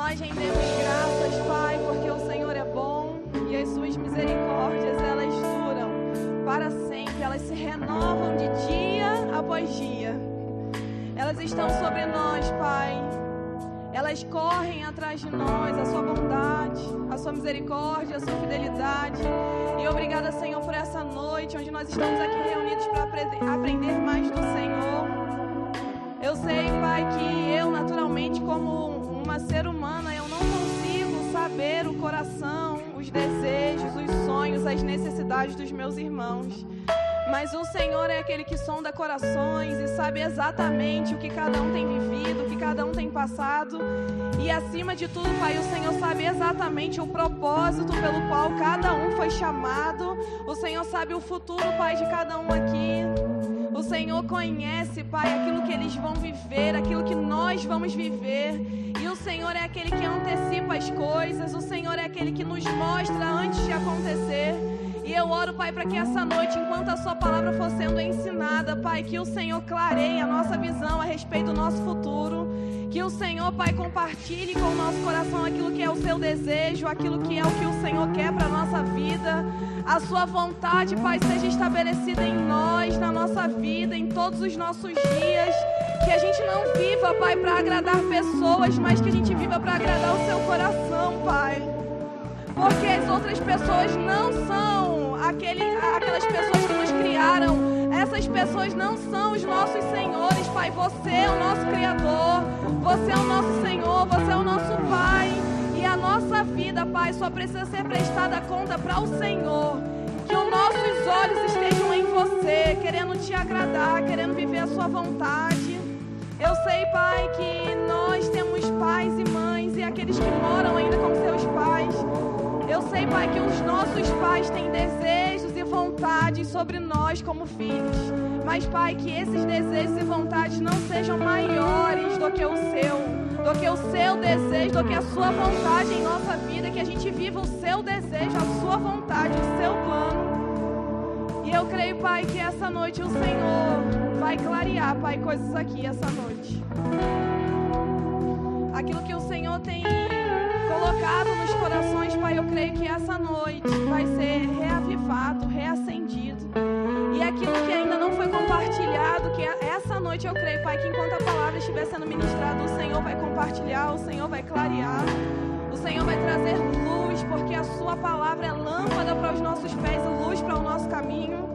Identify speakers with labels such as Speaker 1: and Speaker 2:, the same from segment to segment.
Speaker 1: nós rendemos graças, Pai, porque o Senhor é bom e as suas misericórdias, elas duram para sempre. Elas se renovam de dia após dia. Elas estão sobre nós, Pai. Elas correm atrás de nós, a sua bondade, a sua misericórdia, a sua fidelidade. E obrigada, Senhor, por essa noite, onde nós estamos aqui reunidos para aprender mais do Senhor. Eu sei, Pai, que eu, naturalmente, como uma ser humana, eu não consigo saber o coração, os desejos, os sonhos, as necessidades dos meus irmãos. Mas o Senhor é aquele que sonda corações e sabe exatamente o que cada um tem vivido, o que cada um tem passado. E acima de tudo, Pai, o Senhor sabe exatamente o propósito pelo qual cada um foi chamado. O Senhor sabe o futuro, Pai, de cada um aqui. O Senhor conhece, Pai, aquilo que eles vão viver, aquilo que nós vamos viver. E o Senhor é aquele que antecipa as coisas. O Senhor é aquele que nos mostra antes de acontecer. E eu oro, Pai, para que essa noite, enquanto a sua palavra for sendo ensinada, Pai, que o Senhor clareie a nossa visão a respeito do nosso futuro. Que o Senhor, Pai, compartilhe com o nosso coração aquilo que é o seu desejo, aquilo que é o que o Senhor quer para a nossa vida. A sua vontade, Pai, seja estabelecida em nós, na nossa vida, em todos os nossos dias. Que a gente não viva, Pai, para agradar pessoas, mas que a gente viva para agradar o seu coração, Pai. Porque as outras pessoas não são aquelas pessoas que nos criaram. Essas pessoas não são os nossos senhores, Pai. Você é o nosso Criador. Você é o nosso Senhor. Você é o nosso Pai. E a nossa vida, Pai, só precisa ser prestada conta para o Senhor. Que os nossos olhos estejam em você, querendo te agradar, querendo viver a sua vontade. Eu sei, Pai, que nós temos pais e mães e aqueles que moram ainda com seus pais. Eu sei, Pai, que os nossos pais têm desejos e vontades sobre nós como filhos. Mas, Pai, que esses desejos e vontades não sejam maiores do que o seu desejo, do que a sua vontade em nossa vida. Que a gente viva o seu desejo, a sua vontade, o seu plano. E eu creio, Pai, que essa noite o Senhor vai clarear, Pai, coisas aqui essa noite. Aquilo que o Senhor tem colocado nos corações, Pai, eu creio que essa noite vai ser reavivado, reacendido. E aquilo que ainda não foi compartilhado, que essa noite eu creio, Pai, que enquanto a palavra estiver sendo ministrada, o Senhor vai compartilhar, o Senhor vai clarear, o Senhor vai trazer luz, porque a sua palavra é lâmpada para os nossos pés e luz para o nosso caminho.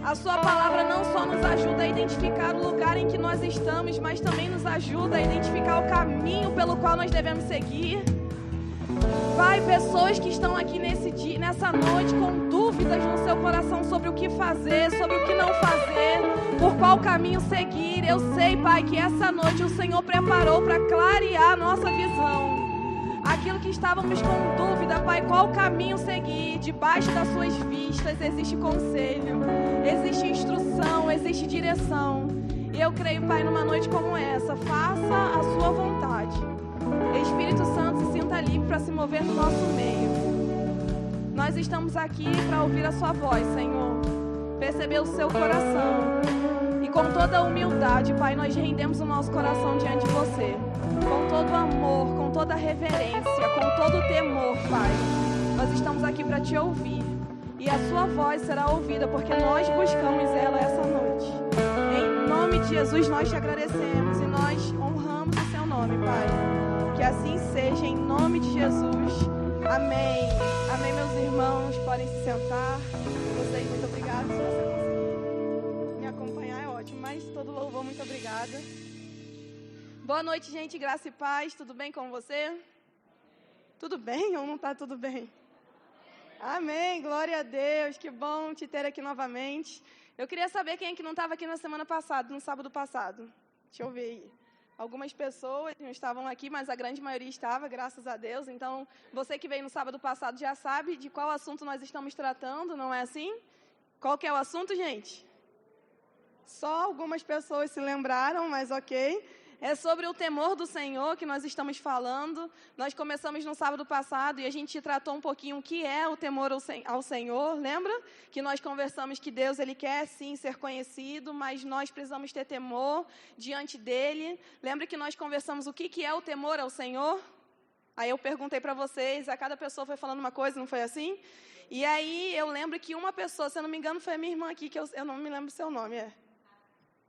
Speaker 1: A sua palavra não só nos ajuda a identificar o lugar em que nós estamos, mas também nos ajuda a identificar o caminho pelo qual nós devemos seguir. Pai, pessoas que estão aqui nessa noite com dúvidas no seu coração sobre o que fazer, sobre o que não fazer, por qual caminho seguir. Eu sei, Pai, que essa noite o Senhor preparou para clarear a nossa visão. Aquilo que estávamos com dúvida, Pai, qual caminho seguir, debaixo das suas vistas existe conselho, existe instrução, existe direção. E eu creio, Pai, numa noite como essa, faça a sua vontade. Espírito Santo, se sinta livre para se mover no nosso meio. Nós estamos aqui para ouvir a sua voz, Senhor. Perceber o seu coração. E com toda a humildade, Pai, nós rendemos o nosso coração diante de você. Com todo amor, com toda reverência, com todo temor, Pai. Nós estamos aqui para te ouvir. E a sua voz será ouvida, porque nós buscamos ela essa noite. Em nome de Jesus, nós te agradecemos e nós honramos o seu nome, Pai. Que assim seja, em nome de Jesus. Amém. Amém, meus irmãos. Podem se sentar. Vocês, muito obrigada. Se você conseguir me acompanhar, é ótimo. Mas todo louvor, muito obrigada. Boa noite, gente. Graça e paz. Tudo bem com você? Tudo bem ou não está tudo bem? Amém. Glória a Deus. Que bom te ter aqui novamente. Eu queria saber quem é que não estava aqui na semana passada, no sábado passado. Deixa eu ver aí. Algumas pessoas não estavam aqui, mas a grande maioria estava, graças a Deus. Então, você que veio no sábado passado já sabe de qual assunto nós estamos tratando, não é assim? Qual que é o assunto, gente? Só algumas pessoas se lembraram, mas ok. É sobre o temor do Senhor que nós estamos falando. Nós começamos no sábado passado e a gente tratou um pouquinho o que é o temor ao Senhor, lembra? Que nós conversamos que Deus, Ele quer sim ser conhecido, mas nós precisamos ter temor diante dEle. Lembra que nós conversamos o que é o temor ao Senhor? Aí eu perguntei para vocês, a cada pessoa foi falando uma coisa, não foi assim? E aí eu lembro que uma pessoa, se eu não me engano, foi a minha irmã aqui, que eu não me lembro o seu nome,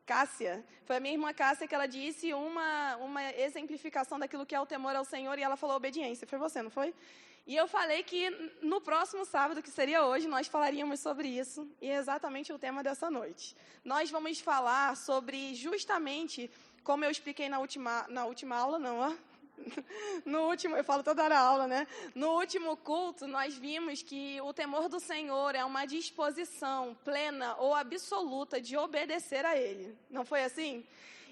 Speaker 1: Cássia. Foi a minha irmã Cássia que ela disse uma exemplificação daquilo que é o temor ao Senhor, e ela falou obediência. Foi você, não foi? E eu falei que no próximo sábado, que seria hoje, nós falaríamos sobre isso, e é exatamente o tema dessa noite. Nós vamos falar sobre justamente, como eu expliquei na última aula, no último, eu falo toda hora aula, né? No último culto, nós vimos que o temor do Senhor é uma disposição plena ou absoluta de obedecer a Ele. Não foi assim?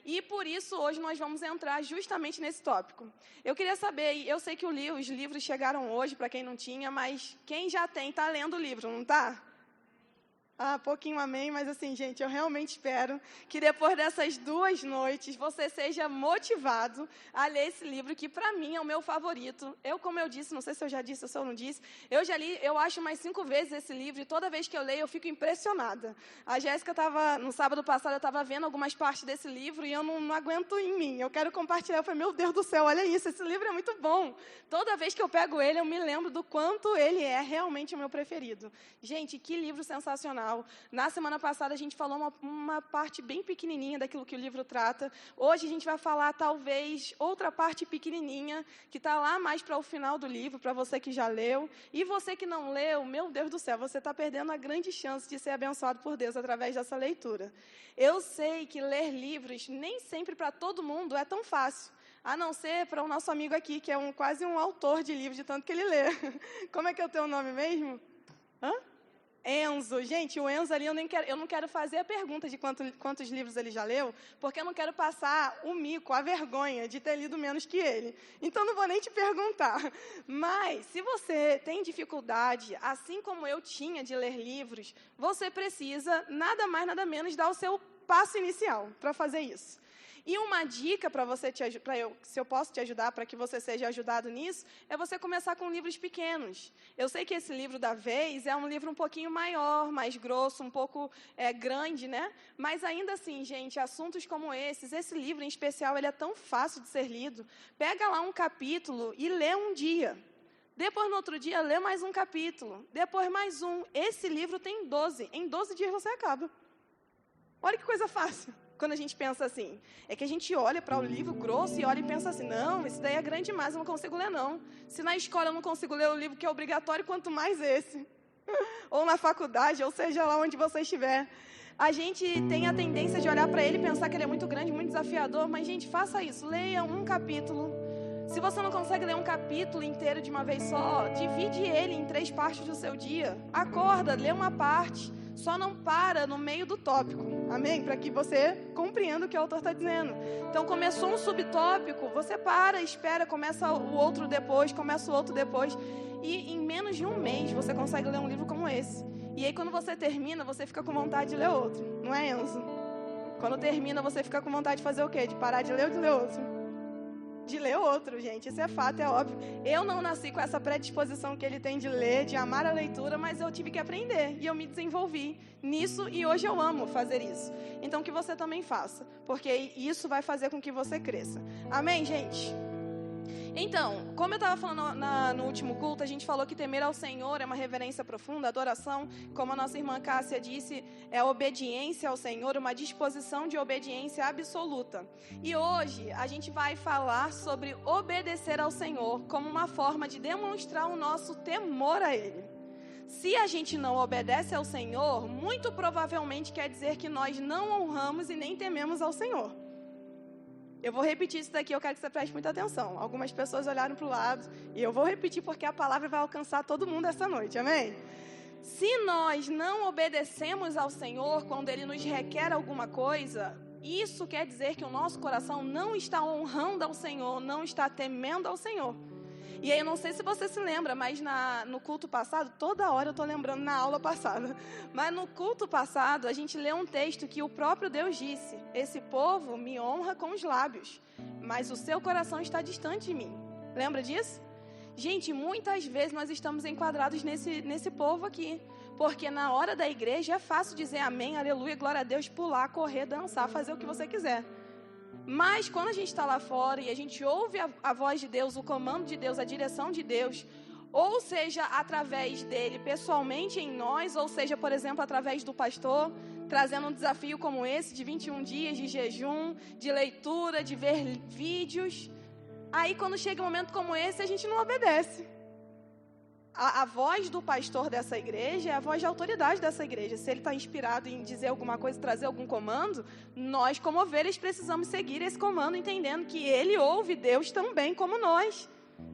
Speaker 1: E por isso, hoje, nós vamos entrar justamente nesse tópico. Eu queria saber, eu sei que os livros chegaram hoje, para quem não tinha, mas quem já tem, está lendo o livro, não está? Pouquinho amém, mas assim, gente, eu realmente espero que depois dessas 2 noites você seja motivado a ler esse livro, que para mim é o meu favorito. Como eu disse, não sei se eu já disse ou se eu não disse, eu já li, eu acho, mais 5 vezes esse livro, e toda vez que eu leio eu fico impressionada. A Jéssica no sábado passado, eu estava vendo algumas partes desse livro e eu não aguento em mim, eu quero compartilhar. Eu falei, meu Deus do céu, olha isso, esse livro é muito bom. Toda vez que eu pego ele, eu me lembro do quanto ele é realmente o meu preferido. Gente, que livro sensacional. Na semana passada a gente falou uma parte bem pequenininha daquilo que o livro trata. Hoje a gente vai falar talvez outra parte pequenininha que está lá mais para o final do livro, para você que já leu. E você que não leu, meu Deus do céu, você está perdendo a grande chance de ser abençoado por Deus através dessa leitura. Eu sei que ler livros nem sempre para todo mundo é tão fácil. A não ser para o nosso amigo aqui, que é quase um autor de livro, de tanto que ele lê. Como é que é o teu nome mesmo? Enzo. Gente, o Enzo ali, eu não quero fazer a pergunta de quantos livros ele já leu, porque eu não quero passar o mico, a vergonha de ter lido menos que ele. Então, não vou nem te perguntar. Mas, se você tem dificuldade, assim como eu tinha de ler livros, você precisa, nada mais, nada menos, dar o seu passo inicial para fazer isso. E uma dica para você, se eu posso te ajudar, para que você seja ajudado nisso, é você começar com livros pequenos. Eu sei que esse livro da vez é um livro um pouquinho maior, mais grosso, um pouco grande, né? Mas ainda assim, gente, assuntos como esse livro em especial, ele é tão fácil de ser lido. Pega lá um capítulo e lê um dia. Depois, no outro dia, lê mais um capítulo. Depois, mais um. Esse livro tem 12. Em 12 dias você acaba. Olha que coisa fácil. Quando a gente pensa assim, é que a gente olha para o livro grosso e olha e pensa assim, não, isso daí é grande demais, eu não consigo ler não. Se na escola eu não consigo ler o livro que é obrigatório, quanto mais esse. Ou na faculdade, ou seja lá onde você estiver. A gente tem a tendência de olhar para ele e pensar que ele é muito grande, muito desafiador, mas, gente, faça isso, leia um capítulo. Se você não consegue ler um capítulo inteiro de uma vez só, divide ele em 3 partes do seu dia. Acorda, lê uma parte. Só não para no meio do tópico, amém? Para que você compreenda o que o autor está dizendo. Então, começou um subtópico, você para, espera, começa o outro depois, começa o outro depois. E em menos de um mês, você consegue ler um livro como esse. E aí, quando você termina, você fica com vontade de ler outro. Não é, Enzo? Quando termina, você fica com vontade de fazer o quê? De parar de ler ou de ler outro? De ler outro, gente, isso é fato, é óbvio. Eu não nasci com essa predisposição que ele tem de ler, de amar a leitura, mas eu tive que aprender e eu me desenvolvi nisso e hoje eu amo fazer isso. Então que você também faça, porque isso vai fazer com que você cresça. Amém, gente? Então, como eu estava falando no último culto, a gente falou que temer ao Senhor é uma reverência profunda, adoração, como a nossa irmã Cássia disse, é obediência ao Senhor, uma disposição de obediência absoluta. E hoje a gente vai falar sobre obedecer ao Senhor como uma forma de demonstrar o nosso temor a Ele. Se a gente não obedece ao Senhor, muito provavelmente quer dizer que nós não honramos e nem tememos ao Senhor. Eu vou repetir isso daqui, eu quero que você preste muita atenção. Algumas pessoas olharam para o lado e eu vou repetir porque a palavra vai alcançar todo mundo essa noite, amém? Se nós não obedecemos ao Senhor quando Ele nos requer alguma coisa, isso quer dizer que o nosso coração não está honrando ao Senhor, não está temendo ao Senhor. E aí, eu não sei se você se lembra, mas no culto passado, toda hora eu estou lembrando na aula passada, mas no culto passado, a gente leu um texto que o próprio Deus disse, esse povo me honra com os lábios, mas o seu coração está distante de mim. Lembra disso? Gente, muitas vezes nós estamos enquadrados nesse povo aqui, porque na hora da igreja é fácil dizer amém, aleluia, glória a Deus, pular, correr, dançar, fazer o que você quiser. Mas quando a gente está lá fora e a gente ouve a voz de Deus, o comando de Deus, a direção de Deus, ou seja, através dele pessoalmente em nós, ou seja, por exemplo, através do pastor, trazendo um desafio como esse, de 21 dias de jejum, de leitura, de ver vídeos. Aí quando chega um momento como esse, a gente não obedece. A voz do pastor dessa igreja é a voz de autoridade dessa igreja. Se ele está inspirado em dizer alguma coisa, trazer algum comando, nós como ovelhas precisamos seguir esse comando, entendendo que ele ouve Deus também como nós.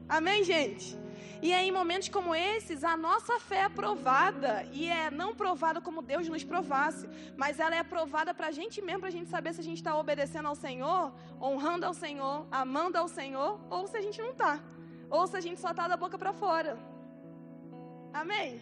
Speaker 1: Amém, gente? E é em momentos como esses, a nossa fé é provada, e é não provada como Deus nos provasse, mas ela é provada para a gente mesmo, para a gente saber se a gente está obedecendo ao Senhor, honrando ao Senhor, amando ao Senhor, ou se a gente não está, ou se a gente só está da boca para fora. Amém?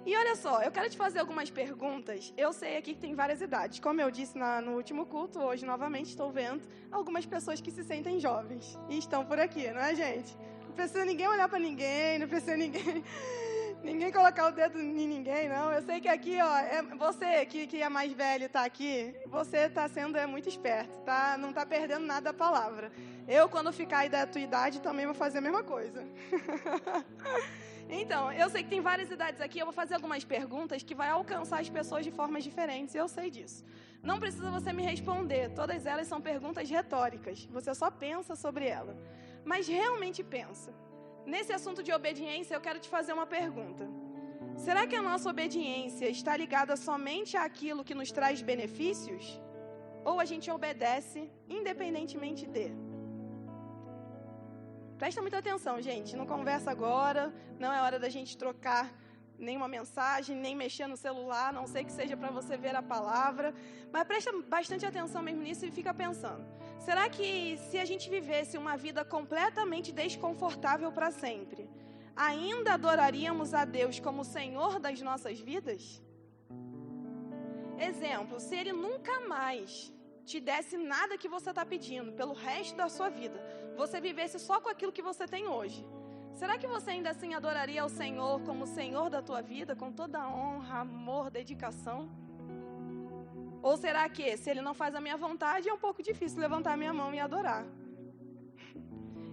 Speaker 1: E olha só, eu quero te fazer algumas perguntas. Eu sei aqui que tem várias idades. Como eu disse no último culto, hoje novamente estou vendo algumas pessoas que se sentem jovens e estão por aqui, não é, gente? Não precisa ninguém olhar para ninguém, não precisa ninguém colocar o dedo em ninguém, não. Eu sei que aqui, ó, você que é mais velho e está aqui, você está sendo muito esperto, tá? Não está perdendo nada da palavra. Eu, quando ficar aí da tua idade, também vou fazer a mesma coisa. Então, eu sei que tem várias idades aqui, eu vou fazer algumas perguntas que vai alcançar as pessoas de formas diferentes, eu sei disso. Não precisa você me responder, todas elas são perguntas retóricas, você só pensa sobre ela. Mas realmente pensa. Nesse assunto de obediência, eu quero te fazer uma pergunta. Será que a nossa obediência está ligada somente àquilo que nos traz benefícios? Ou a gente obedece independentemente de? Presta muita atenção, gente. Não conversa agora, não é hora da gente trocar nenhuma mensagem, nem mexer no celular, não sei que seja para você ver a palavra. Mas presta bastante atenção mesmo nisso e fica pensando. Será que se a gente vivesse uma vida completamente desconfortável para sempre, ainda adoraríamos a Deus como Senhor das nossas vidas? Exemplo, se Ele nunca mais te desse nada que você está pedindo pelo resto da sua vida, você vivesse só com aquilo que você tem hoje, será que você ainda assim adoraria ao Senhor como Senhor da tua vida, com toda a honra, amor, dedicação? Ou será que, se Ele não faz a minha vontade, é um pouco difícil levantar a minha mão e adorar?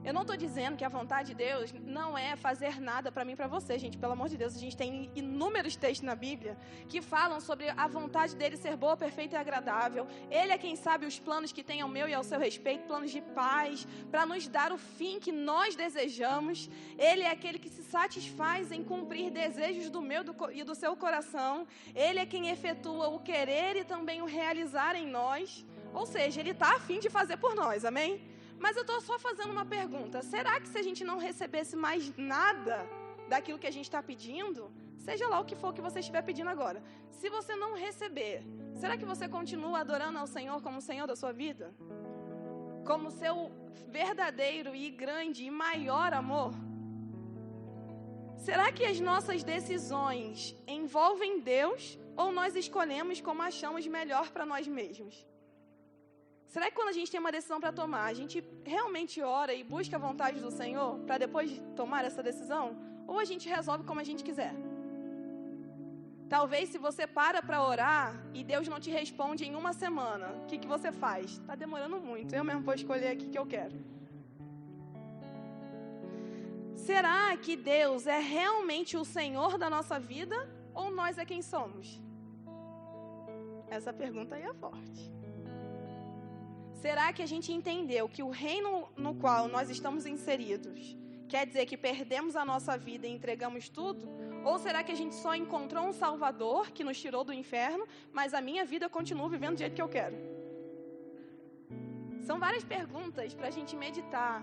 Speaker 1: Eu não estou dizendo que a vontade de Deus não é fazer nada para mim e para você, gente. Pelo amor de Deus, a gente tem inúmeros textos na Bíblia que falam sobre a vontade dele ser boa, perfeita e agradável. Ele é quem sabe os planos que tem ao meu e ao seu respeito, planos de paz, para nos dar o fim que nós desejamos. Ele é aquele que se satisfaz em cumprir desejos do meu e do seu coração. Ele é quem efetua o querer e também o realizar em nós. Ou seja, Ele está a fim de fazer por nós, amém? Mas eu estou só fazendo uma pergunta. Será que se a gente não recebesse mais nada daquilo que a gente está pedindo, seja lá o que for que você estiver pedindo agora, se você não receber, será que você continua adorando ao Senhor como Senhor da sua vida? Como seu verdadeiro e grande e maior amor? Será que as nossas decisões envolvem Deus ou nós escolhemos como achamos melhor para nós mesmos? Será que quando a gente tem uma decisão para tomar, a gente realmente ora e busca a vontade do Senhor para depois tomar essa decisão? Ou a gente resolve como a gente quiser? Talvez se você para orar e Deus não te responde em uma semana, o que você faz? Está demorando muito, eu mesmo vou escolher aqui o que eu quero. Será que Deus é realmente o Senhor da nossa vida ou nós é quem somos? Essa pergunta aí é forte. Será que a gente entendeu que o reino no qual nós estamos inseridos quer dizer que perdemos a nossa vida e entregamos tudo? Ou será que a gente só encontrou um Salvador que nos tirou do inferno, mas a minha vida continua vivendo do jeito que eu quero? São várias perguntas para a gente meditar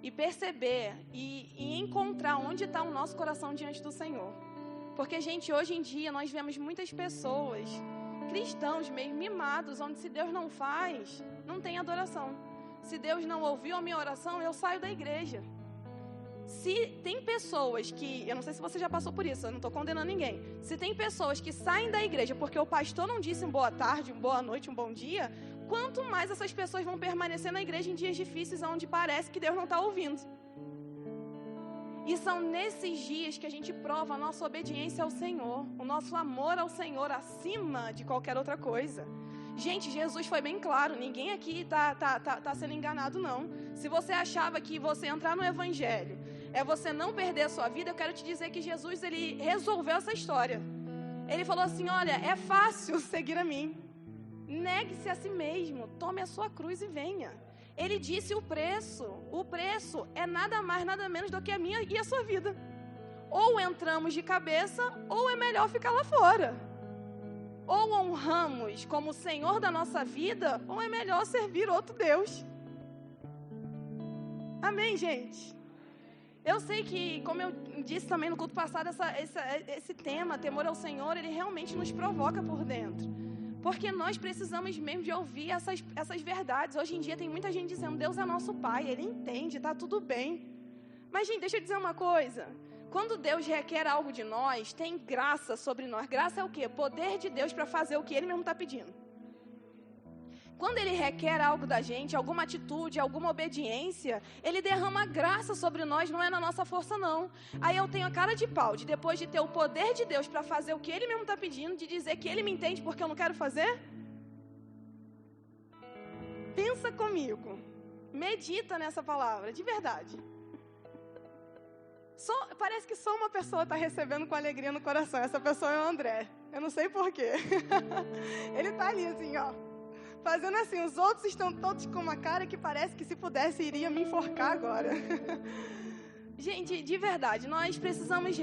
Speaker 1: e perceber e encontrar onde está o nosso coração diante do Senhor. Porque, gente, hoje em dia nós vemos muitas pessoas, cristãos meio mimados, onde se Deus não faz, não tem adoração. Se Deus não ouviu a minha oração, eu saio da igreja. Se tem pessoas que, eu não sei se você já passou por isso, eu não estou condenando ninguém. Se tem pessoas que saem da igreja porque o pastor não disse um boa tarde, uma boa noite, um bom dia, quanto mais essas pessoas vão permanecer na igreja em dias difíceis, onde parece que Deus não está ouvindo. E são nesses dias que a gente prova a nossa obediência ao Senhor, o nosso amor ao Senhor acima de qualquer outra coisa. Gente, Jesus foi bem claro, ninguém aqui tá sendo enganado, não. Se você achava que você entrar no Evangelho é você não perder a sua vida, eu quero te dizer que Jesus, ele resolveu essa história. Ele falou assim, olha, é fácil seguir a mim. Negue-se a si mesmo, tome a sua cruz e venha. Ele disse o preço é nada mais, nada menos do que a minha e a sua vida. Ou entramos de cabeça, ou é melhor ficar lá fora. Ou honramos como Senhor da nossa vida, ou é melhor servir outro Deus. Amém, gente? Eu sei que, como eu disse também no culto passado, esse tema, temor ao Senhor, ele realmente nos provoca por dentro. Porque nós precisamos mesmo de ouvir essas verdades. Hoje em dia tem muita gente dizendo, Deus é nosso Pai, Ele entende, está tudo bem. Mas, gente, deixa eu dizer uma coisa. Quando Deus requer algo de nós, tem graça sobre nós. Graça é o quê? Poder de Deus para fazer o que Ele mesmo está pedindo. Quando Ele requer algo da gente, alguma atitude, alguma obediência, Ele derrama graça sobre nós, não é na nossa força, não. Aí eu tenho a cara de pau, de depois de ter o poder de Deus para fazer o que Ele mesmo está pedindo, de dizer que Ele me entende porque eu não quero fazer? Pensa comigo. Medita nessa palavra, de verdade. Parece que só uma pessoa está recebendo com alegria no coração. Essa pessoa é o André. Eu não sei porquê. Ele está ali assim, ó. Fazendo assim, os outros estão todos com uma cara que parece que se pudesse iria me enforcar agora. Gente, de verdade, nós precisamos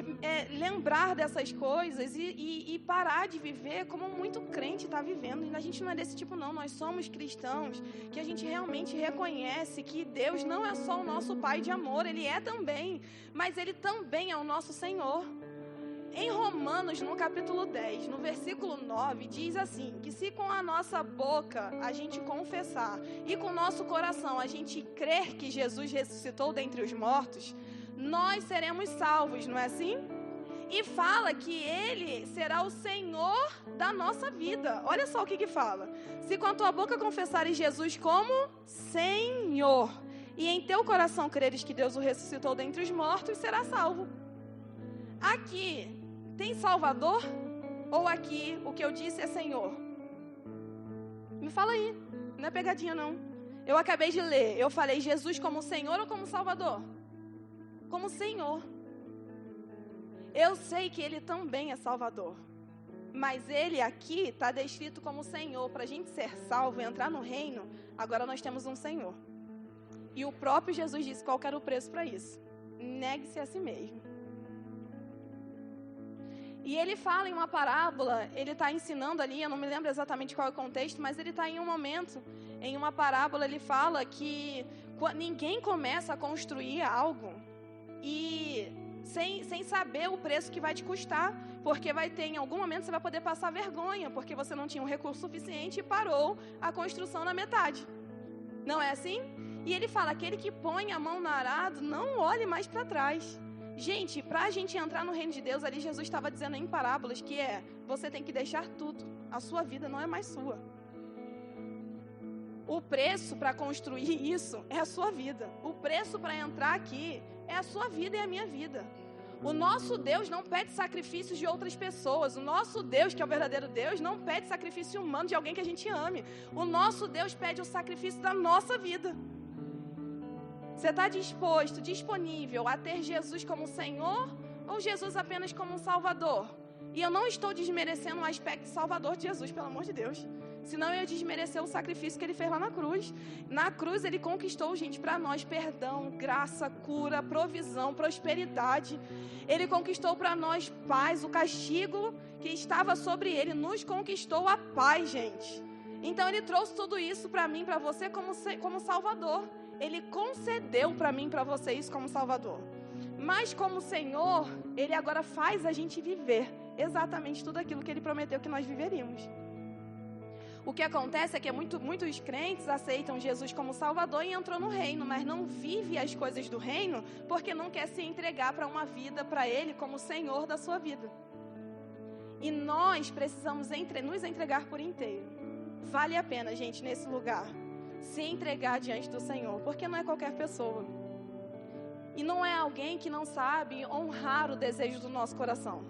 Speaker 1: lembrar dessas coisas e parar de viver como muito crente está vivendo. A gente não é desse tipo, não. Nós somos cristãos que a gente realmente reconhece que Deus não é só o nosso Pai de amor, Ele é também, mas Ele também é o nosso Senhor. Em Romanos, no capítulo 10, no versículo 9, diz assim, que se com a nossa boca a gente confessar e com o nosso coração a gente crer que Jesus ressuscitou dentre os mortos, nós seremos salvos, não é assim? E fala que Ele será o Senhor da nossa vida. Olha só o que fala. Se com a tua boca confessares Jesus como Senhor e em teu coração creres que Deus o ressuscitou dentre os mortos, será salvo. Aqui, tem Salvador? Ou aqui o que eu disse é Senhor? Me fala aí, não é pegadinha não. Eu acabei de ler, eu falei Jesus como Senhor ou como Salvador? Como Senhor. Eu sei que Ele também é Salvador. Mas Ele aqui está descrito como Senhor. Para a gente ser salvo e entrar no reino, agora nós temos um Senhor. E o próprio Jesus disse qual era o preço para isso. Negue-se a si mesmo. E Ele fala em uma parábola, Ele está ensinando ali, eu não me lembro exatamente qual é o contexto, mas Ele está em um momento, em uma parábola, Ele fala que ninguém começa a construir algo e sem saber o preço que vai te custar, porque vai ter, em algum momento você vai poder passar vergonha, porque você não tinha um recurso suficiente e parou a construção na metade. Não é assim? E Ele fala, aquele que põe a mão no arado, não olhe mais para trás. Gente, para a gente entrar no reino de Deus, ali Jesus estava dizendo em parábolas que você tem que deixar tudo. A sua vida não é mais sua. O preço para construir isso é a sua vida. O preço para entrar aqui é a sua vida e a minha vida. O nosso Deus não pede sacrifícios de outras pessoas. O nosso Deus, que é o verdadeiro Deus, não pede sacrifício humano de alguém que a gente ame. O nosso Deus pede o sacrifício da nossa vida. Você está disposto, disponível a ter Jesus como Senhor ou Jesus apenas como um Salvador? E eu não estou desmerecendo o aspecto salvador de Jesus, pelo amor de Deus. Senão eu ia desmerecer o sacrifício que Ele fez lá na cruz. Na cruz Ele conquistou, gente, para nós perdão, graça, cura, provisão, prosperidade. Ele conquistou para nós paz, o castigo que estava sobre Ele nos conquistou a paz, gente. Então Ele trouxe tudo isso para mim, para você como Salvador. Ele concedeu para mim, para você isso como Salvador. Mas como Senhor, Ele agora faz a gente viver exatamente tudo aquilo que Ele prometeu que nós viveríamos. O que acontece é que muitos crentes aceitam Jesus como Salvador e entrou no reino, mas não vive as coisas do reino porque não quer se entregar para uma vida para Ele como Senhor da sua vida. E nós precisamos nos entregar por inteiro. Vale a pena, gente, nesse lugar, se entregar diante do Senhor, porque não é qualquer pessoa. E não é alguém que não sabe honrar o desejo do nosso coração.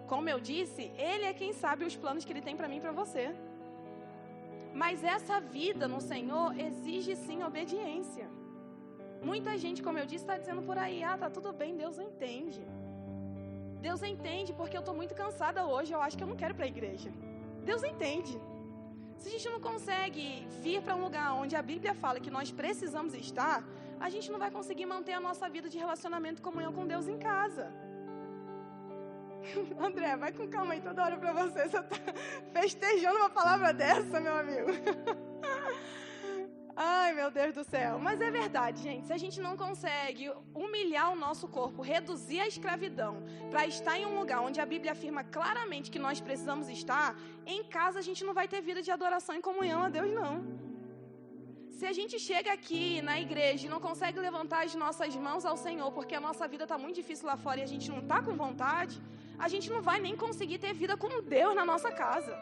Speaker 1: Como eu disse, Ele é quem sabe os planos que Ele tem para mim e para você. Mas essa vida no Senhor exige sim obediência. Muita gente, como eu disse, está dizendo por aí, tá tudo bem, Deus entende. Deus entende porque eu estou muito cansada hoje, eu acho que eu não quero ir para a igreja. Deus entende. Se a gente não consegue vir para um lugar onde a Bíblia fala que nós precisamos estar, a gente não vai conseguir manter a nossa vida de relacionamento e comunhão com Deus em casa. André, vai com calma aí toda hora para você. Você está festejando uma palavra dessa, meu amigo. Ai, meu Deus do céu. Mas é verdade, gente. Se a gente não consegue humilhar o nosso corpo, reduzir a escravidão, para estar em um lugar onde a Bíblia afirma claramente que nós precisamos estar, em casa a gente não vai ter vida de adoração e comunhão a Deus, não. Se a gente chega aqui na igreja e não consegue levantar as nossas mãos ao Senhor, porque a nossa vida está muito difícil lá fora e a gente não está com vontade, a gente não vai nem conseguir ter vida com Deus na nossa casa.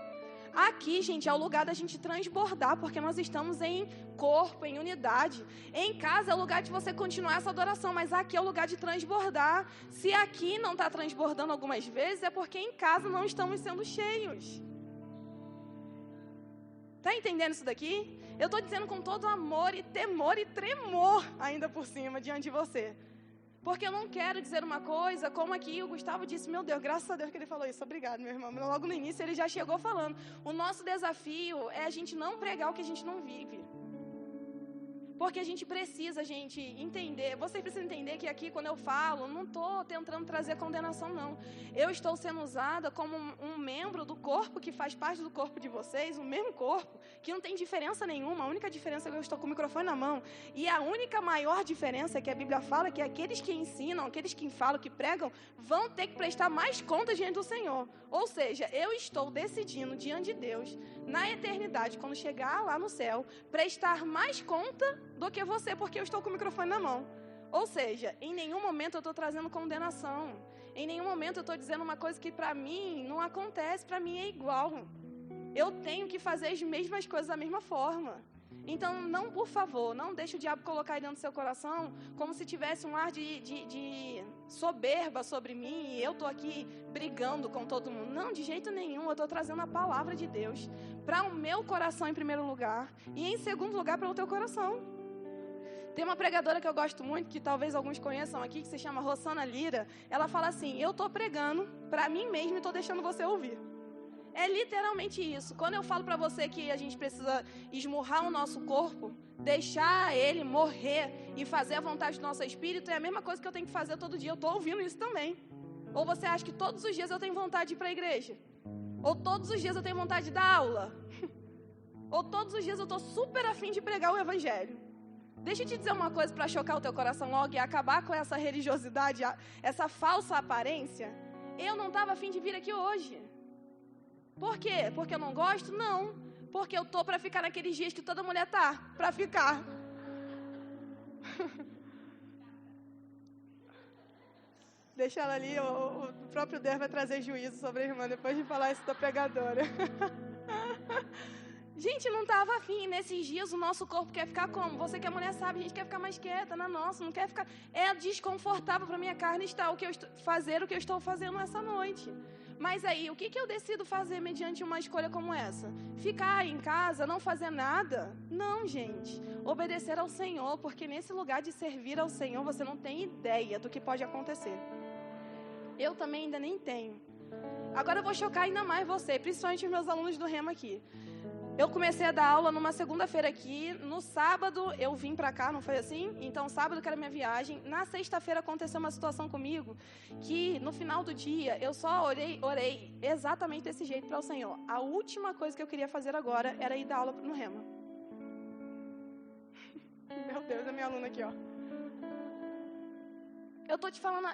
Speaker 1: Aqui, gente, é o lugar da gente transbordar, porque nós estamos em corpo, em unidade. Em casa é o lugar de você continuar essa adoração, mas aqui é o lugar de transbordar. Se aqui não está transbordando algumas vezes, é porque em casa não estamos sendo cheios. Tá entendendo isso daqui? Eu estou dizendo com todo amor e temor e tremor ainda por cima diante de você. Porque eu não quero dizer uma coisa, como aqui o Gustavo disse, meu Deus, graças a Deus que ele falou isso, obrigado, meu irmão. Logo no início ele já chegou falando, o nosso desafio é a gente não pregar o que a gente não vive. Porque a gente precisa, gente, entender, vocês precisam entender que aqui quando eu falo, não estou tentando trazer condenação, não. Eu estou sendo usada como um membro do corpo que faz parte do corpo de vocês, o mesmo corpo, que não tem diferença nenhuma, a única diferença é que eu estou com o microfone na mão. E a única maior diferença é que a Bíblia fala que aqueles que ensinam, aqueles que falam, que pregam, vão ter que prestar mais contas diante do Senhor. Ou seja, eu estou decidindo diante de Deus, na eternidade, quando chegar lá no céu, prestar mais conta do que você, porque eu estou com o microfone na mão. Ou seja, em nenhum momento eu estou trazendo condenação. Em nenhum momento eu estou dizendo uma coisa que para mim não acontece, para mim é igual. Eu tenho que fazer as mesmas coisas da mesma forma. Então, não, por favor, não deixe o diabo colocar aí dentro do seu coração como se tivesse um ar de soberba sobre mim e eu estou aqui brigando com todo mundo. Não, de jeito nenhum, eu estou trazendo a palavra de Deus para o meu coração em primeiro lugar e em segundo lugar para o teu coração. Tem uma pregadora que eu gosto muito, que talvez alguns conheçam aqui, que se chama Rosana Lira. Ela fala assim, eu estou pregando para mim mesma e estou deixando você ouvir. É literalmente isso. Quando eu falo para você que a gente precisa esmurrar o nosso corpo, deixar ele morrer e fazer a vontade do nosso espírito, é a mesma coisa que eu tenho que fazer todo dia. Eu estou ouvindo isso também. Ou você acha que todos os dias eu tenho vontade de ir para a igreja? Ou todos os dias eu tenho vontade de dar aula? Ou todos os dias eu estou super afim de pregar o evangelho? Deixa eu te dizer uma coisa para chocar o teu coração logo e acabar com essa religiosidade, essa falsa aparência. Eu não estava afim de vir aqui hoje. Por quê? Porque eu não gosto? Não. Porque eu tô para ficar naqueles dias que toda mulher tá, para ficar. Deixa ela ali, o próprio Deus vai trazer juízo sobre a irmã depois de falar isso da pregadora. Gente, não estava afim. Nesses dias o nosso corpo quer ficar como? Você que é mulher sabe, a gente quer ficar mais quieta na nossa, não quer ficar... É desconfortável para minha carne estar fazer o que eu estou fazendo essa noite. Mas aí, o que eu decido fazer mediante uma escolha como essa? Ficar em casa, não fazer nada? Não, gente. Obedecer ao Senhor, porque nesse lugar de servir ao Senhor, você não tem ideia do que pode acontecer. Eu também ainda nem tenho. Agora eu vou chocar ainda mais você, principalmente os meus alunos do Rema aqui. Eu comecei a dar aula numa segunda-feira aqui, no sábado eu vim pra cá, não foi assim? Então sábado que era minha viagem, na sexta-feira aconteceu uma situação comigo, que no final do dia eu só orei exatamente desse jeito para o Senhor. A última coisa que eu queria fazer agora era ir dar aula no Rema. Meu Deus, a minha aluna aqui, ó.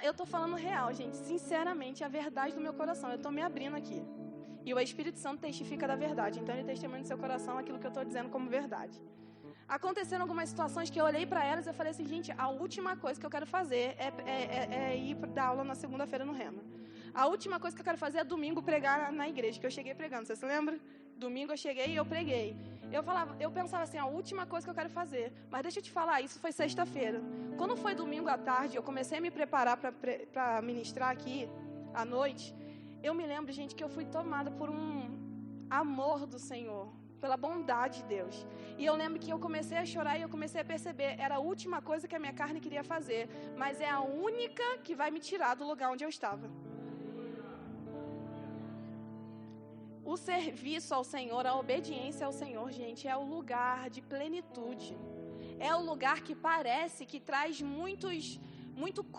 Speaker 1: Eu tô falando real, gente, sinceramente, a verdade do meu coração, eu tô me abrindo aqui. E o Espírito Santo testifica da verdade. Então, ele testemunha no seu coração aquilo que eu estou dizendo como verdade. Aconteceram algumas situações que eu olhei para elas e eu falei assim, gente, a última coisa que eu quero fazer é ir dar aula na segunda-feira no Rema. A última coisa que eu quero fazer é domingo pregar na igreja, que eu cheguei pregando. Você se lembra? Domingo eu cheguei e eu preguei. Eu pensava assim, a última coisa que eu quero fazer. Mas deixa eu te falar, isso foi sexta-feira. Quando foi domingo à tarde, eu comecei a me preparar para ministrar aqui à noite. Eu me lembro, gente, que eu fui tomada por um amor do Senhor, pela bondade de Deus. E eu lembro que eu comecei a chorar e eu comecei a perceber, era a última coisa que a minha carne queria fazer, mas é a única que vai me tirar do lugar onde eu estava. O serviço ao Senhor, a obediência ao Senhor, gente, é o lugar de plenitude. É o lugar que parece que traz muito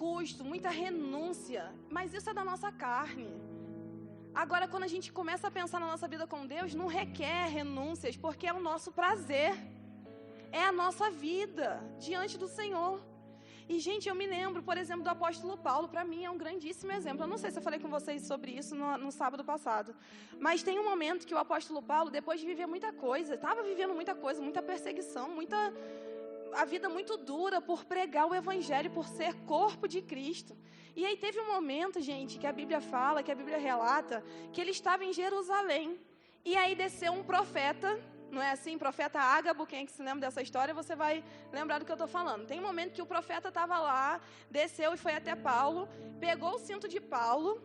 Speaker 1: custo, muita renúncia, mas isso é da nossa carne. Agora, quando a gente começa a pensar na nossa vida com Deus, não requer renúncias, porque é o nosso prazer, é a nossa vida diante do Senhor. E, gente, eu me lembro, por exemplo, do apóstolo Paulo. Para mim é um grandíssimo exemplo. Eu não sei se eu falei com vocês sobre isso no sábado passado, mas tem um momento que o apóstolo Paulo, depois de viver muita coisa, estava vivendo muita coisa, muita perseguição, a vida muito dura por pregar o evangelho, por ser corpo de Cristo. E aí teve um momento, gente, que a Bíblia fala, que a Bíblia relata, que ele estava em Jerusalém. E aí desceu um profeta, não é assim? Profeta Ágabo, quem é que se lembra dessa história, você vai lembrar do que eu estou falando. Tem um momento que o profeta estava lá, desceu e foi até Paulo, pegou o cinto de Paulo,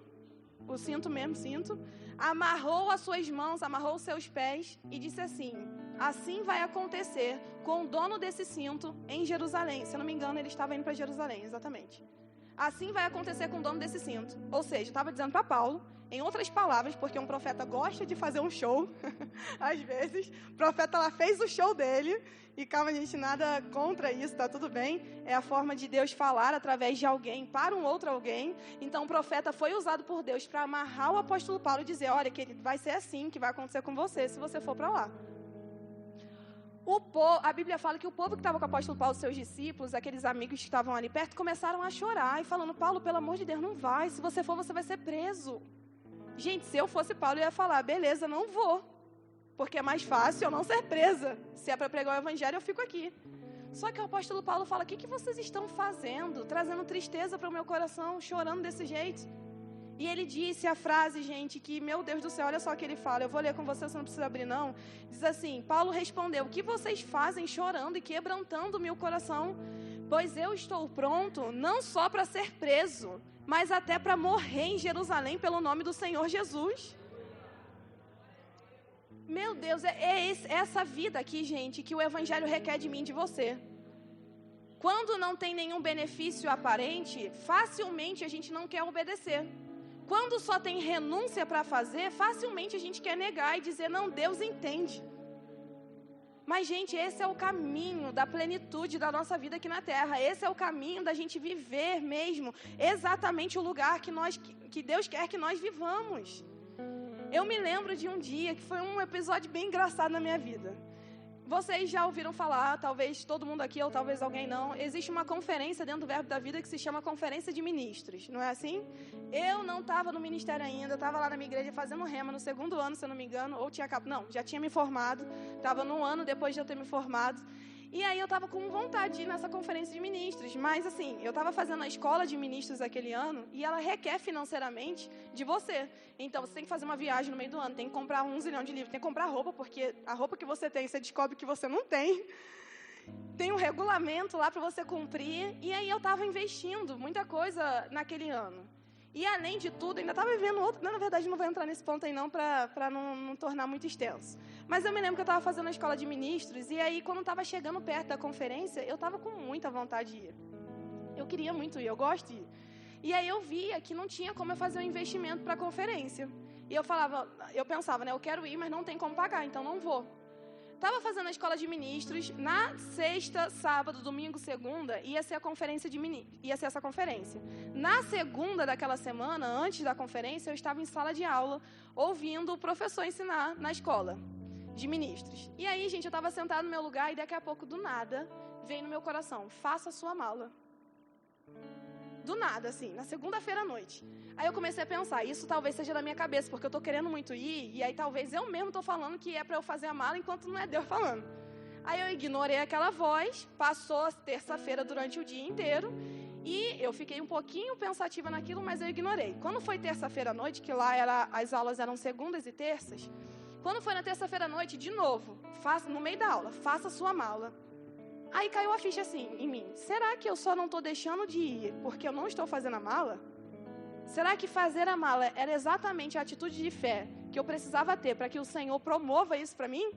Speaker 1: o cinto mesmo, cinto, amarrou as suas mãos, amarrou os seus pés e disse assim: assim vai acontecer com o dono desse cinto em Jerusalém. Se eu não me engano, ele estava indo para Jerusalém, exatamente. Assim vai acontecer com o dono desse cinto. Ou seja, estava dizendo para Paulo, em outras palavras, porque um profeta gosta de fazer um show, às vezes, o profeta lá fez o show dele, e calma, gente, nada contra isso, tá tudo bem, é a forma de Deus falar através de alguém para um outro alguém. Então o profeta foi usado por Deus para amarrar o apóstolo Paulo e dizer: olha, querido, vai ser assim que vai acontecer com você, se você for para lá. A Bíblia fala que o povo que estava com o apóstolo Paulo, seus discípulos, aqueles amigos que estavam ali perto, começaram a chorar e falando: Paulo, pelo amor de Deus, não vai, se você for, você vai ser preso. Gente, se eu fosse Paulo, eu ia falar: beleza, não vou, porque é mais fácil eu não ser presa. Se é para pregar o evangelho, eu fico aqui. Só que o apóstolo Paulo fala: o que vocês estão fazendo? Trazendo tristeza para o meu coração, chorando desse jeito. E ele disse a frase, gente, que, meu Deus do céu, olha só o que ele fala. Eu vou ler com você não precisa abrir, não. Diz assim: Paulo respondeu: o que vocês fazem chorando e quebrantando o meu coração? Pois eu estou pronto não só para ser preso, mas até para morrer em Jerusalém pelo nome do Senhor Jesus. Meu Deus, é essa vida aqui, gente, que o evangelho requer de mim e de você. Quando não tem nenhum benefício aparente, facilmente a gente não quer obedecer. Quando só tem renúncia para fazer, facilmente a gente quer negar e dizer: não, Deus entende. Mas, gente, esse é o caminho da plenitude da nossa vida aqui na Terra. Esse é o caminho da gente viver mesmo exatamente o lugar que Deus quer que nós vivamos. Eu me lembro de um dia que foi um episódio bem engraçado na minha vida. Vocês já ouviram falar, talvez todo mundo aqui ou talvez alguém não, existe uma conferência dentro do Verbo da Vida que se chama Conferência de Ministros, não é assim? Eu não estava no ministério ainda, eu estava lá na minha igreja fazendo rema no 2º ano, se eu não me engano, ou tinha acabado, não, já tinha me formado, estava no ano depois de eu ter me formado. E aí eu estava com vontade de ir nessa conferência de ministros, mas assim, eu estava fazendo a escola de ministros aquele ano e ela requer financeiramente de você. Então você tem que fazer uma viagem no meio do ano, tem que comprar 1 zilhão de livros, tem que comprar roupa, porque a roupa que você tem, você descobre que você não tem. Tem um regulamento lá para você cumprir. E aí eu estava investindo muita coisa naquele ano. E além de tudo, ainda estava vivendo outro... Na verdade, não vou entrar nesse ponto aí não, para não tornar muito extenso. Mas eu me lembro que eu estava fazendo a escola de ministros, e aí, quando estava chegando perto da conferência, eu estava com muita vontade de ir. Eu queria muito ir, eu gosto de ir. E aí eu via que não tinha como eu fazer um investimento para a conferência. E eu pensava, né, eu quero ir, mas não tem como pagar, então não vou. Estava fazendo a escola de ministros, na sexta, sábado, domingo, segunda, ia ser a conferência ia ser essa conferência. Na segunda daquela semana, antes da conferência, eu estava em sala de aula, ouvindo o professor ensinar na escola de ministros. E aí, gente, eu estava sentada no meu lugar e daqui a pouco, do nada, veio no meu coração: faça a sua mala. Do nada, assim, na segunda-feira à noite. Aí eu comecei a pensar: isso talvez seja da minha cabeça, porque eu tô querendo muito ir, e aí talvez eu mesmo tô falando que é para eu fazer a mala, enquanto não é Deus falando. Aí eu ignorei aquela voz, passou a terça-feira durante o dia inteiro, e eu fiquei um pouquinho pensativa naquilo, mas eu ignorei. Quando foi terça-feira à noite, que lá as aulas eram segundas e terças, quando foi na terça-feira à noite, de novo, no meio da aula, faça a sua mala. Aí caiu a ficha assim, em mim: será que eu só não estou deixando de ir porque eu não estou fazendo a mala? Será que fazer a mala era exatamente a atitude de fé que eu precisava ter para que o Senhor promova isso para mim?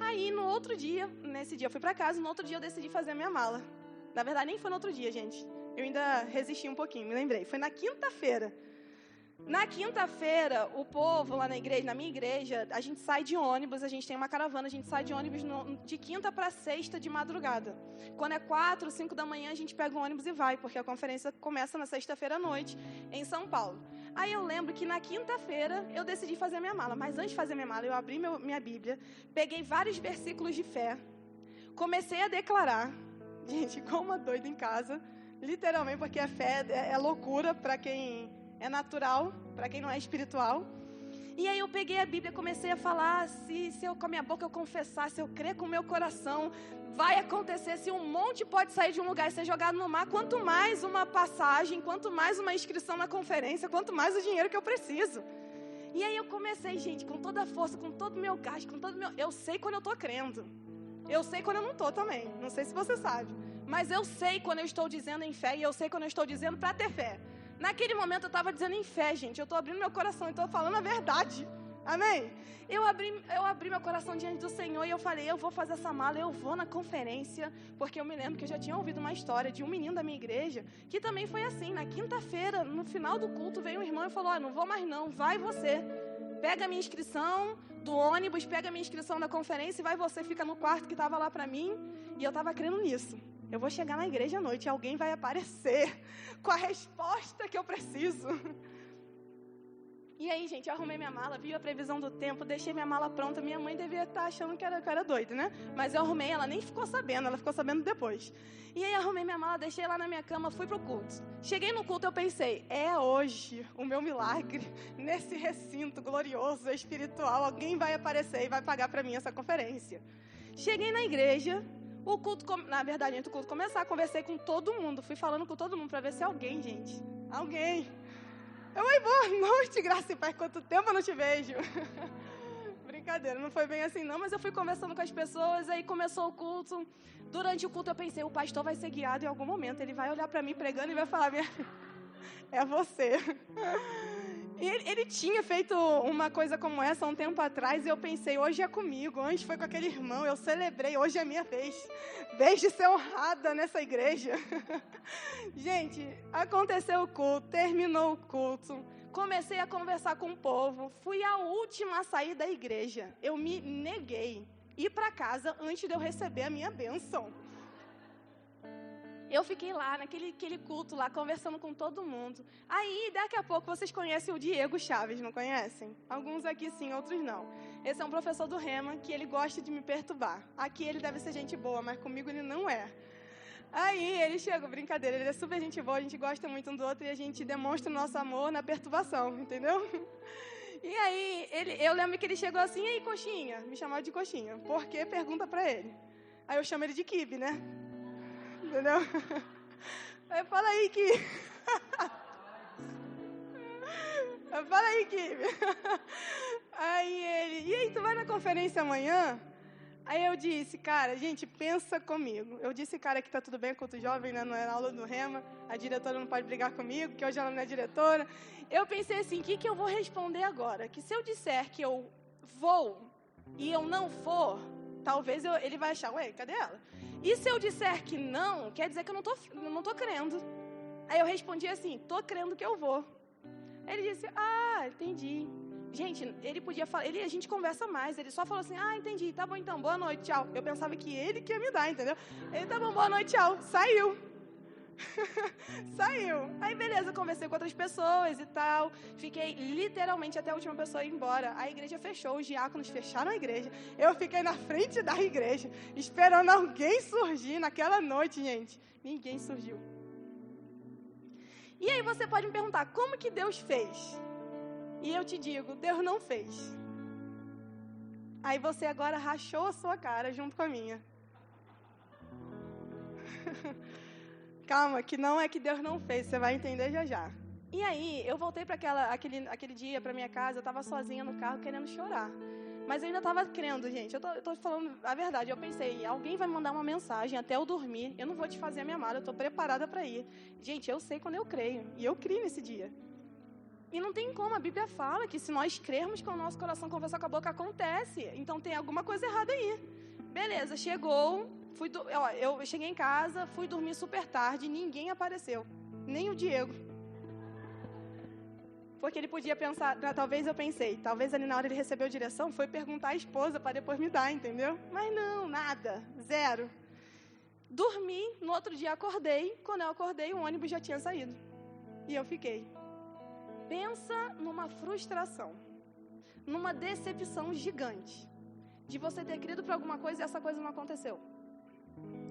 Speaker 1: Aí, no outro dia, nesse dia eu fui pra casa, no outro dia eu decidi fazer a minha mala. Na verdade, nem foi no outro dia, gente. Eu ainda resisti um pouquinho, me lembrei. Foi na quinta-feira. Na quinta-feira, o povo lá na igreja, na minha igreja, a gente sai de ônibus, a gente tem uma caravana, a gente sai de ônibus de quinta para sexta de madrugada. Quando é 4, 5 da manhã, a gente pega o ônibus e vai, porque a conferência começa na sexta-feira à noite, em São Paulo. Aí eu lembro que na quinta-feira eu decidi fazer a minha mala, mas antes de fazer a minha mala, eu abri minha Bíblia, peguei vários versículos de fé, comecei a declarar, gente, como uma doida em casa, literalmente, porque a fé é loucura para quem é natural, para quem não é espiritual. E aí eu peguei a Bíblia, comecei a falar, se eu com a minha boca eu confessar, se eu crer com o meu coração, vai acontecer. Se um monte pode sair de um lugar e ser jogado no mar, quanto mais uma passagem, quanto mais uma inscrição na conferência, quanto mais o dinheiro que eu preciso. E aí eu comecei, gente, com toda a força, com todo o meu gás, com todo o meu... Eu sei quando eu estou crendo. Eu sei quando eu não estou também. Não sei se você sabe. Mas eu sei quando eu estou dizendo em fé e eu sei quando eu estou dizendo para ter fé. Naquele momento eu estava dizendo em fé, gente. Eu estou abrindo meu coração e estou falando a verdade. Amém? Eu abri meu coração diante do Senhor e eu falei, eu vou fazer essa mala, eu vou na conferência. Porque eu me lembro que eu já tinha ouvido uma história de um menino da minha igreja, que também foi assim. Na quinta-feira, no final do culto, veio um irmão e falou, não vou mais não, vai você. Pega a minha inscrição do ônibus, pega a minha inscrição da conferência e vai você, fica no quarto que estava lá para mim. E eu estava crendo nisso. Eu vou chegar na igreja à noite e alguém vai aparecer com a resposta que eu preciso. E aí, gente, eu arrumei minha mala, vi a previsão do tempo, deixei minha mala pronta. Minha mãe devia estar achando que eu era doida, né? Mas eu arrumei, ela nem ficou sabendo, ela ficou sabendo depois. E aí, arrumei minha mala, deixei lá na minha cama, fui pro culto. Cheguei no culto, eu pensei, é hoje o meu milagre, nesse recinto glorioso, espiritual, alguém vai aparecer e vai pagar para mim essa conferência. Cheguei na igreja, o culto, na verdade, antes do culto começar, conversei com todo mundo, fui falando com todo mundo para ver se alguém, gente, alguém... Oi, boa noite, Graça e Paz, quanto tempo eu não te vejo. Brincadeira, não foi bem assim não, mas eu fui conversando com as pessoas, aí começou o culto. Durante o culto eu pensei, o pastor vai ser guiado em algum momento, ele vai olhar para mim pregando e vai falar, é você. E ele tinha feito uma coisa como essa há um tempo atrás e eu pensei, hoje é comigo, antes foi com aquele irmão, eu celebrei, hoje é minha vez. Vez de ser honrada nessa igreja. Gente, aconteceu o culto, terminou o culto, comecei a conversar com o povo, fui a última a sair da igreja. Eu me neguei a ir para casa antes de eu receber a minha bênção. Eu fiquei lá, naquele culto lá, conversando com todo mundo. Aí, daqui a pouco, vocês conhecem o Diego Chaves, não conhecem? Alguns aqui sim, outros não. Esse é um professor do Rema que ele gosta de me perturbar. Aqui ele deve ser gente boa, mas comigo ele não é. Aí ele chegou, brincadeira, ele é super gente boa, a gente gosta muito um do outro e a gente demonstra o nosso amor na perturbação, entendeu? E aí, eu lembro que ele chegou assim, e aí, coxinha? Me chamava de coxinha. Por quê? Pergunta pra ele. Aí eu chamo ele de Kibe, né? Entendeu? Aí fala aí, Kibe. Fala aí, Kibe. Aí ele, e aí, tu vai na conferência amanhã? Aí eu disse, cara, gente, pensa comigo. Eu disse, cara, que tá tudo bem, culto jovem, né? Não é aula do Rema, a diretora não pode brigar comigo, que hoje ela não é diretora. Eu pensei assim, o que eu vou responder agora? Que se eu disser que eu vou e eu não for, talvez ele vai achar, ué, cadê ela? E se eu disser que não, quer dizer que eu não tô crendo. Aí eu respondi assim, tô crendo que eu vou. Ele disse, entendi. Gente, ele podia falar, a gente conversa mais, ele só falou assim, entendi, tá bom então, boa noite, tchau. Eu pensava que ele que ia me dar, entendeu? Ele, tá bom, boa noite, tchau. Saiu. Saiu. Aí beleza, conversei com outras pessoas e tal. Fiquei literalmente até a última pessoa ir embora. A igreja fechou, os diáconos fecharam a igreja. Eu fiquei na frente da igreja, esperando alguém surgir naquela noite, gente. Ninguém surgiu. E aí você pode me perguntar, como que Deus fez? E eu te digo, Deus não fez. Aí você agora rachou a sua cara junto com a minha. Calma, que não é que Deus não fez, você vai entender já já. E aí, eu voltei para aquele dia para minha casa, eu estava sozinha no carro querendo chorar. Mas eu ainda estava crendo, gente. Eu tô falando a verdade. Eu pensei, alguém vai mandar uma mensagem até eu dormir. Eu não vou te fazer a minha mala, eu estou preparada para ir. Gente, eu sei quando eu creio. E eu criei nesse dia. E não tem como, a Bíblia fala que se nós crermos com o nosso coração conversar com a boca, acontece. Então tem alguma coisa errada aí. Beleza, chegou, eu cheguei em casa, fui dormir super tarde, ninguém apareceu, nem o Diego. Porque ele podia pensar, talvez ali na hora ele recebeu direção, foi perguntar à esposa para depois me dar, entendeu? Mas não, nada, zero. Dormi, no outro dia acordei, quando eu acordei o ônibus já tinha saído. E eu fiquei. Pensa numa frustração, numa decepção gigante, de você ter crido para alguma coisa e essa coisa não aconteceu.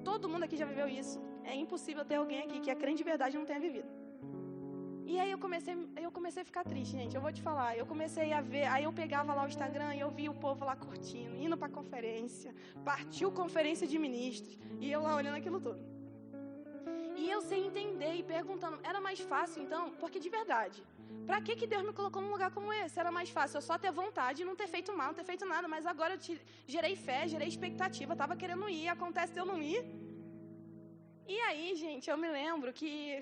Speaker 1: Todo mundo aqui já viveu isso. É impossível ter alguém aqui que é crente de verdade e não tenha vivido. E aí eu comecei a ficar triste, gente. Eu vou te falar. Eu comecei a ver, aí eu pegava lá o Instagram e eu via o povo lá curtindo, indo para conferência, partiu conferência de ministros, e eu lá olhando aquilo tudo. E eu sem entender e perguntando, era mais fácil então? Porque de verdade, pra que Deus me colocou num lugar como esse? Era mais fácil eu só ter vontade, não ter feito mal, não ter feito nada, mas agora eu gerei fé, gerei expectativa, tava querendo ir, acontece de eu não ir. E aí, gente, eu me lembro que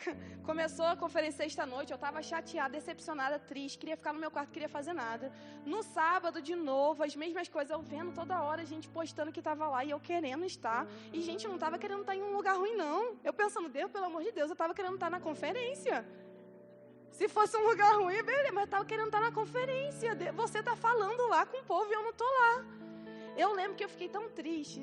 Speaker 1: começou a conferência sexta-noite, eu estava chateada, decepcionada, triste, queria ficar no meu quarto, queria fazer nada. No sábado, de novo, as mesmas coisas, eu vendo toda hora, gente postando que estava lá e eu querendo estar. E, gente, eu não estava querendo estar em um lugar ruim, não. Eu pensando, Deus, pelo amor de Deus, eu estava querendo estar na conferência. Se fosse um lugar ruim, beleza, mas eu estava querendo estar na conferência. Você está falando lá com o povo e eu não estou lá. Eu lembro que eu fiquei tão triste,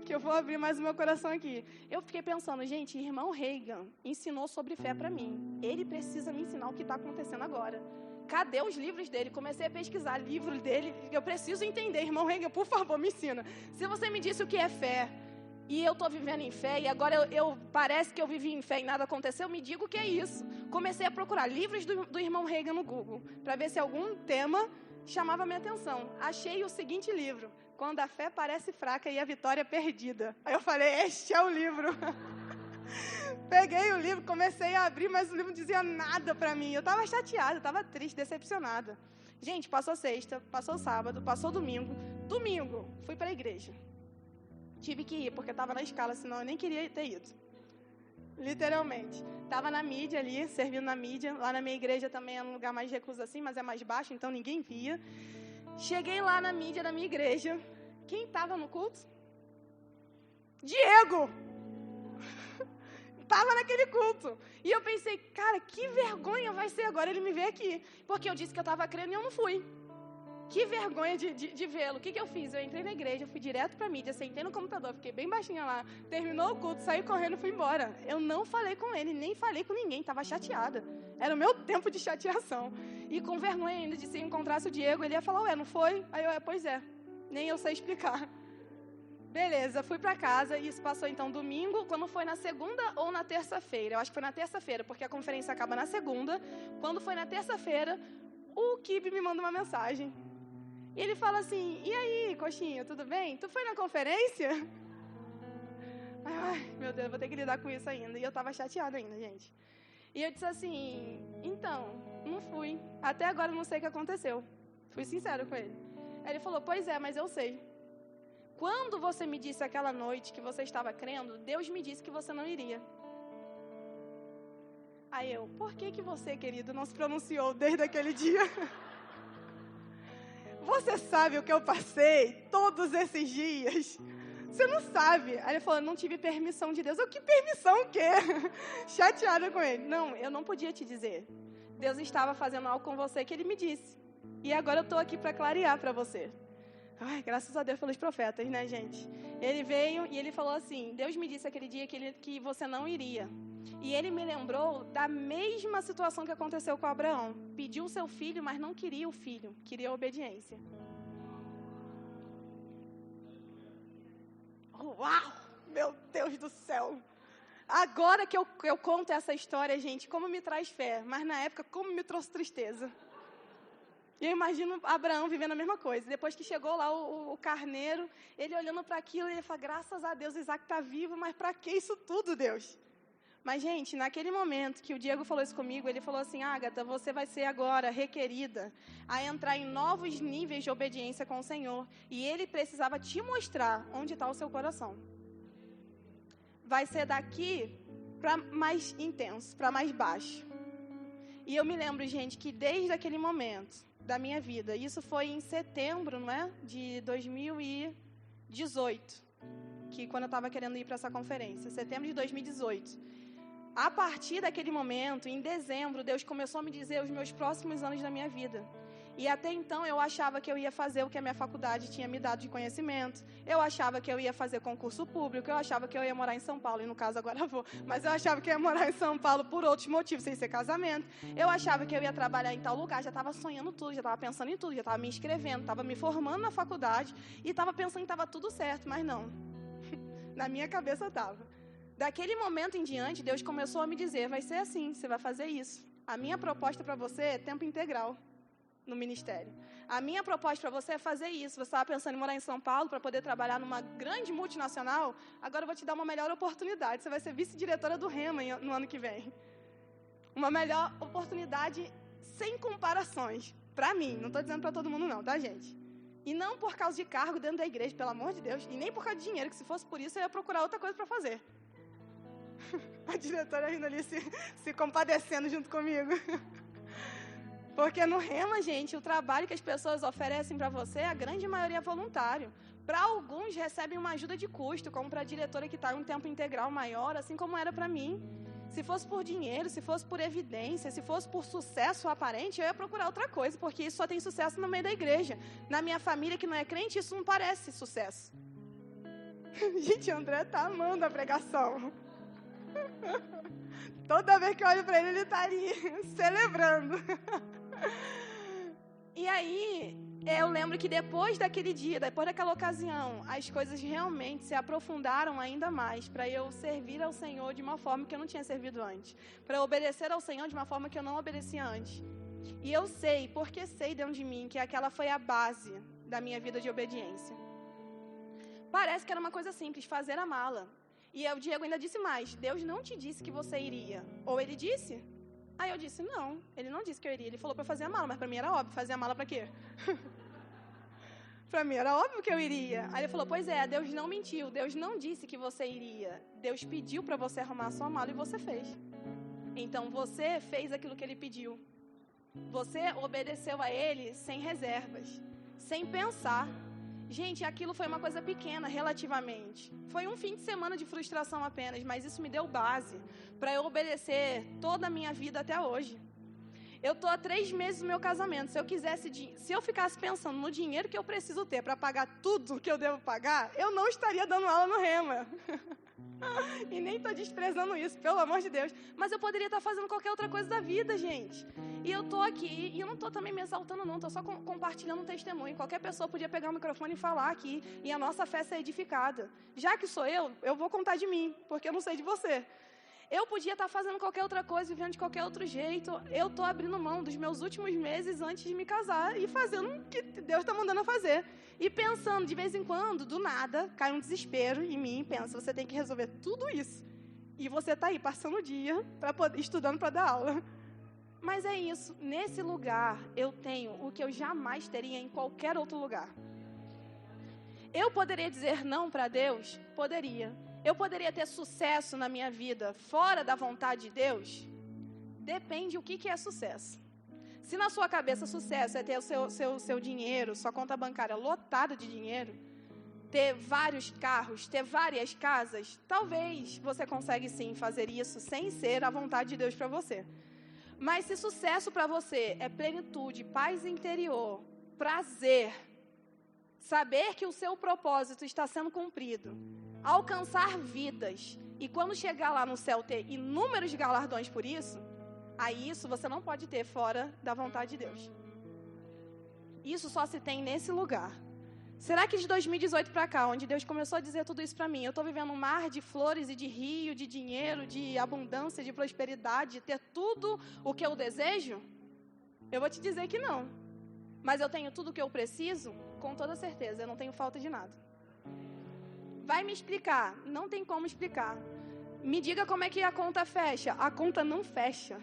Speaker 1: que eu vou abrir mais o meu coração aqui. Eu fiquei pensando, gente, irmão Reagan ensinou sobre fé para mim. Ele precisa me ensinar o que está acontecendo agora. Cadê os livros dele? Comecei a pesquisar livros dele. Eu preciso entender, irmão Reagan, por favor, me ensina. Se você me disse o que é fé, e eu estou vivendo em fé, e agora parece que eu vivi em fé e nada aconteceu, me diga o que é isso. Comecei a procurar livros do irmão Reagan no Google, para ver se algum tema chamava minha atenção. Achei o seguinte livro: Quando a fé parece fraca e a vitória é perdida. Aí eu falei, este é o livro. Peguei o livro, comecei a abrir, mas o livro não dizia nada pra mim. Eu estava chateada, estava triste, decepcionada. Gente, passou sexta, passou sábado, passou domingo. Domingo, fui para a igreja. Tive que ir, porque estava na escala, senão eu nem queria ter ido. Literalmente. Estava na mídia ali, servindo na mídia. Lá na minha igreja também é um lugar mais recluso assim, mas é mais baixo, então ninguém via. Cheguei lá na mídia da minha igreja. Quem estava no culto? Diego! Estava naquele culto. E eu pensei, cara, que vergonha vai ser agora ele me ver aqui. Porque eu disse que eu estava crendo e eu não fui. Que vergonha de vê-lo. O que eu fiz? Eu entrei na igreja, fui direto para a mídia, sentei no computador, fiquei bem baixinha lá. Terminou o culto, saí correndo e fui embora. Eu não falei com ele, nem falei com ninguém, estava chateada. Era o meu tempo de chateação. E com vergonha ainda de se encontrasse o Diego, ele ia falar, ué, não foi? Aí eu, pois é, nem eu sei explicar. Beleza, fui para casa, e isso passou então domingo, quando foi na segunda ou na terça-feira. Eu acho que foi na terça-feira, porque a conferência acaba na segunda. Quando foi na terça-feira, o Kibe me manda uma mensagem. E ele fala assim, e aí, coxinha, tudo bem? Tu foi na conferência? Ai, meu Deus, vou ter que lidar com isso ainda. E eu estava chateada ainda, gente. E eu disse assim, então, não fui. Até agora eu não sei o que aconteceu. Fui sincero com ele. Aí ele falou, pois é, mas eu sei. Quando você me disse aquela noite que você estava crendo, Deus me disse que você não iria. Aí eu, por que você, querido, não se pronunciou desde aquele dia? Você sabe o que eu passei todos esses dias? Você não sabe. Aí ele falou, não tive permissão de Deus. Eu, que permissão o quê? Chateada com ele. Não, eu não podia te dizer. Deus estava fazendo algo com você que ele me disse. E agora eu estou aqui para clarear para você. Ai, graças a Deus pelos profetas, né, gente? Ele veio e ele falou assim, Deus me disse aquele dia que você não iria. E ele me lembrou da mesma situação que aconteceu com Abraão. Pediu o seu filho, mas não queria o filho, queria a obediência. Uau! Meu Deus do céu! Agora que eu conto essa história, gente, como me traz fé. Mas na época, como me trouxe tristeza. E eu imagino Abraão vivendo a mesma coisa. Depois que chegou lá o carneiro, ele olhando para aquilo, ele fala, graças a Deus, Isaac está vivo, mas para que isso tudo, Deus? Mas, gente, naquele momento que o Diego falou isso comigo, ele falou assim, Ágata, você vai ser agora requerida a entrar em novos níveis de obediência com o Senhor. E ele precisava te mostrar onde está o seu coração. Vai ser daqui para mais intenso, para mais baixo. E eu me lembro, gente, que desde aquele momento da minha vida, isso foi em setembro, não é? De 2018. que quando eu estava querendo ir para essa conferência, setembro de 2018. A partir daquele momento, em dezembro, Deus começou a me dizer os meus próximos anos da minha vida. E até então eu achava que eu ia fazer o que a minha faculdade tinha me dado de conhecimento. Eu achava que eu ia fazer concurso público, eu achava que eu ia morar em São Paulo, e no caso agora eu vou. Mas eu achava que eu ia morar em São Paulo por outros motivos, sem ser casamento. Eu achava que eu ia trabalhar em tal lugar, já estava sonhando tudo, já estava pensando em tudo, já estava me inscrevendo, estava me formando na faculdade e estava pensando que estava tudo certo, mas não. Na minha cabeça estava. Daquele momento em diante, Deus começou a me dizer, vai ser assim, você vai fazer isso. A minha proposta para você é tempo integral no ministério. A minha proposta para você é fazer isso. Você estava pensando em morar em São Paulo para poder trabalhar numa grande multinacional? Agora eu vou te dar uma melhor oportunidade. Você vai ser vice-diretora do Rema no ano que vem. Uma melhor oportunidade sem comparações. Para mim, não estou dizendo para todo mundo não, tá, gente? E não por causa de cargo dentro da igreja, pelo amor de Deus. E nem por causa de dinheiro, que se fosse por isso eu ia procurar outra coisa para fazer. A diretora rindo ali se compadecendo junto comigo. Porque no Rema, gente, o trabalho que as pessoas oferecem para você, a grande maioria é voluntário. Para alguns, recebem uma ajuda de custo, como para a diretora que está em um tempo integral maior, assim como era para mim. Se fosse por dinheiro, se fosse por evidência, se fosse por sucesso aparente, eu ia procurar outra coisa, porque isso só tem sucesso no meio da igreja. Na minha família, que não é crente, isso não parece sucesso. Gente, o André está amando a pregação. Toda vez que eu olho para ele, ele está ali, celebrando. E aí, eu lembro que depois daquele dia, depois daquela ocasião, as coisas realmente se aprofundaram ainda mais para eu servir ao Senhor de uma forma que eu não tinha servido antes. Para eu obedecer ao Senhor de uma forma que eu não obedecia antes. E eu sei, porque sei dentro de mim, que aquela foi a base da minha vida de obediência. Parece que era uma coisa simples, fazer a mala. E o Diego ainda disse mais, Deus não te disse que você iria. Ou ele disse? Aí eu disse, não, ele não disse que eu iria. Ele falou para fazer a mala, mas para mim era óbvio, fazer a mala para quê? Para mim era óbvio que eu iria. Aí ele falou, pois é, Deus não mentiu, Deus não disse que você iria. Deus pediu para você arrumar a sua mala e você fez. Então você fez aquilo que ele pediu. Você obedeceu a ele sem reservas, sem pensar. Gente, aquilo foi uma coisa pequena, relativamente. Foi um fim de semana de frustração apenas, mas isso me deu base para eu obedecer toda a minha vida até hoje. Eu estou há 3 meses do meu casamento. Se eu ficasse pensando no dinheiro que eu preciso ter para pagar tudo que eu devo pagar, eu não estaria dando aula no Rema. E nem estou desprezando isso, pelo amor de Deus. Mas eu poderia estar fazendo qualquer outra coisa da vida, gente. E eu estou aqui, e eu não estou também me exaltando não, estou só compartilhando um testemunho. Qualquer pessoa podia pegar o microfone e falar aqui, e a nossa fé ser edificada. Já que sou eu vou contar de mim, porque eu não sei de você. Eu podia estar fazendo qualquer outra coisa, vivendo de qualquer outro jeito. Eu estou abrindo mão dos meus últimos meses antes de me casar e fazendo o que Deus está mandando a fazer. E pensando, de vez em quando, do nada, cai um desespero em mim e pensa, você tem que resolver tudo isso. E você está aí passando o dia estudando para dar aula. Mas é isso, nesse lugar eu tenho o que eu jamais teria em qualquer outro lugar. Eu poderia dizer não para Deus? Poderia. Eu poderia ter sucesso na minha vida fora da vontade de Deus? Depende o que é sucesso. Se na sua cabeça sucesso é ter o seu dinheiro, sua conta bancária lotada de dinheiro, ter vários carros, ter várias casas, talvez você consiga sim fazer isso sem ser a vontade de Deus para você. Mas se sucesso para você é plenitude, paz interior, prazer, saber que o seu propósito está sendo cumprido, alcançar vidas, e quando chegar lá no céu ter inúmeros galardões por isso, aí isso você não pode ter fora da vontade de Deus. Isso só se tem nesse lugar. Será que de 2018 para cá, onde Deus começou a dizer tudo isso para mim, eu estou vivendo um mar de flores e de rio, de dinheiro, de abundância, de prosperidade, de ter tudo o que eu desejo? Eu vou te dizer que não. Mas eu tenho tudo o que eu preciso? Com toda certeza, eu não tenho falta de nada. Vai me explicar? Não tem como explicar. Me diga como é que a conta fecha. A conta não fecha.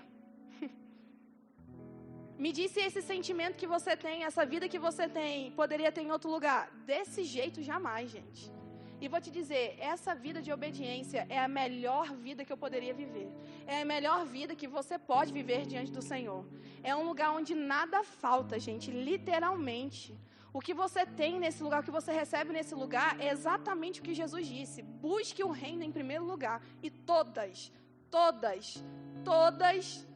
Speaker 1: Me diz se esse sentimento que você tem, essa vida que você tem, poderia ter em outro lugar. Desse jeito, jamais, gente. E vou te dizer, essa vida de obediência é a melhor vida que eu poderia viver. É a melhor vida que você pode viver diante do Senhor. É um lugar onde nada falta, gente, literalmente. O que você tem nesse lugar, o que você recebe nesse lugar é exatamente o que Jesus disse. Busque o reino em primeiro lugar. E todas,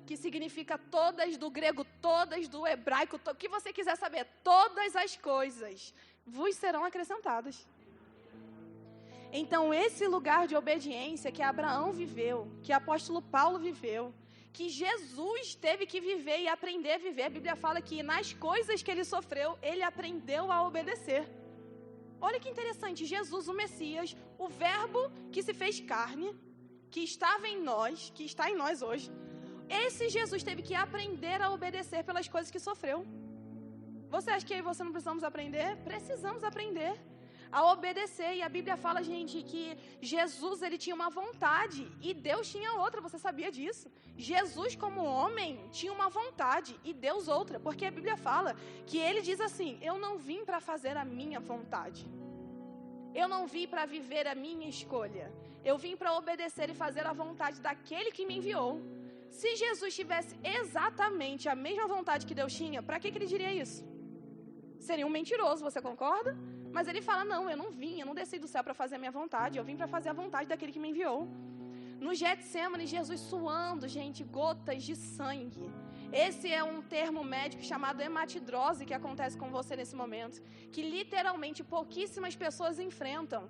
Speaker 1: que significa todas do grego, todas do hebraico, o que você quiser saber, todas as coisas vos serão acrescentadas. Então, esse lugar de obediência que Abraão viveu, que o apóstolo Paulo viveu, que Jesus teve que viver e aprender a viver, a Bíblia fala que nas coisas que ele sofreu, ele aprendeu a obedecer. Olha que interessante, Jesus, o Messias, o verbo que se fez carne, que estava em nós, que está em nós hoje, esse Jesus teve que aprender a obedecer pelas coisas que sofreu. Você acha que eu e você não precisamos aprender? Precisamos aprender a obedecer. E a Bíblia fala, gente, que Jesus, ele tinha uma vontade e Deus tinha outra. Você sabia disso? Jesus, como homem, tinha uma vontade e Deus outra. Porque a Bíblia fala que ele diz assim: eu não vim para fazer a minha vontade. Eu não vim para viver a minha escolha. Eu vim para obedecer e fazer a vontade daquele que me enviou. Se Jesus tivesse exatamente a mesma vontade que Deus tinha, para que ele diria isso? Seria um mentiroso, você concorda? Mas ele fala, não, eu não desci do céu para fazer a minha vontade, eu vim para fazer a vontade daquele que me enviou. No Getsêmani, Jesus suando, gente, gotas de sangue. Esse é um termo médico chamado hematidrose que acontece com você nesse momento, que literalmente pouquíssimas pessoas enfrentam.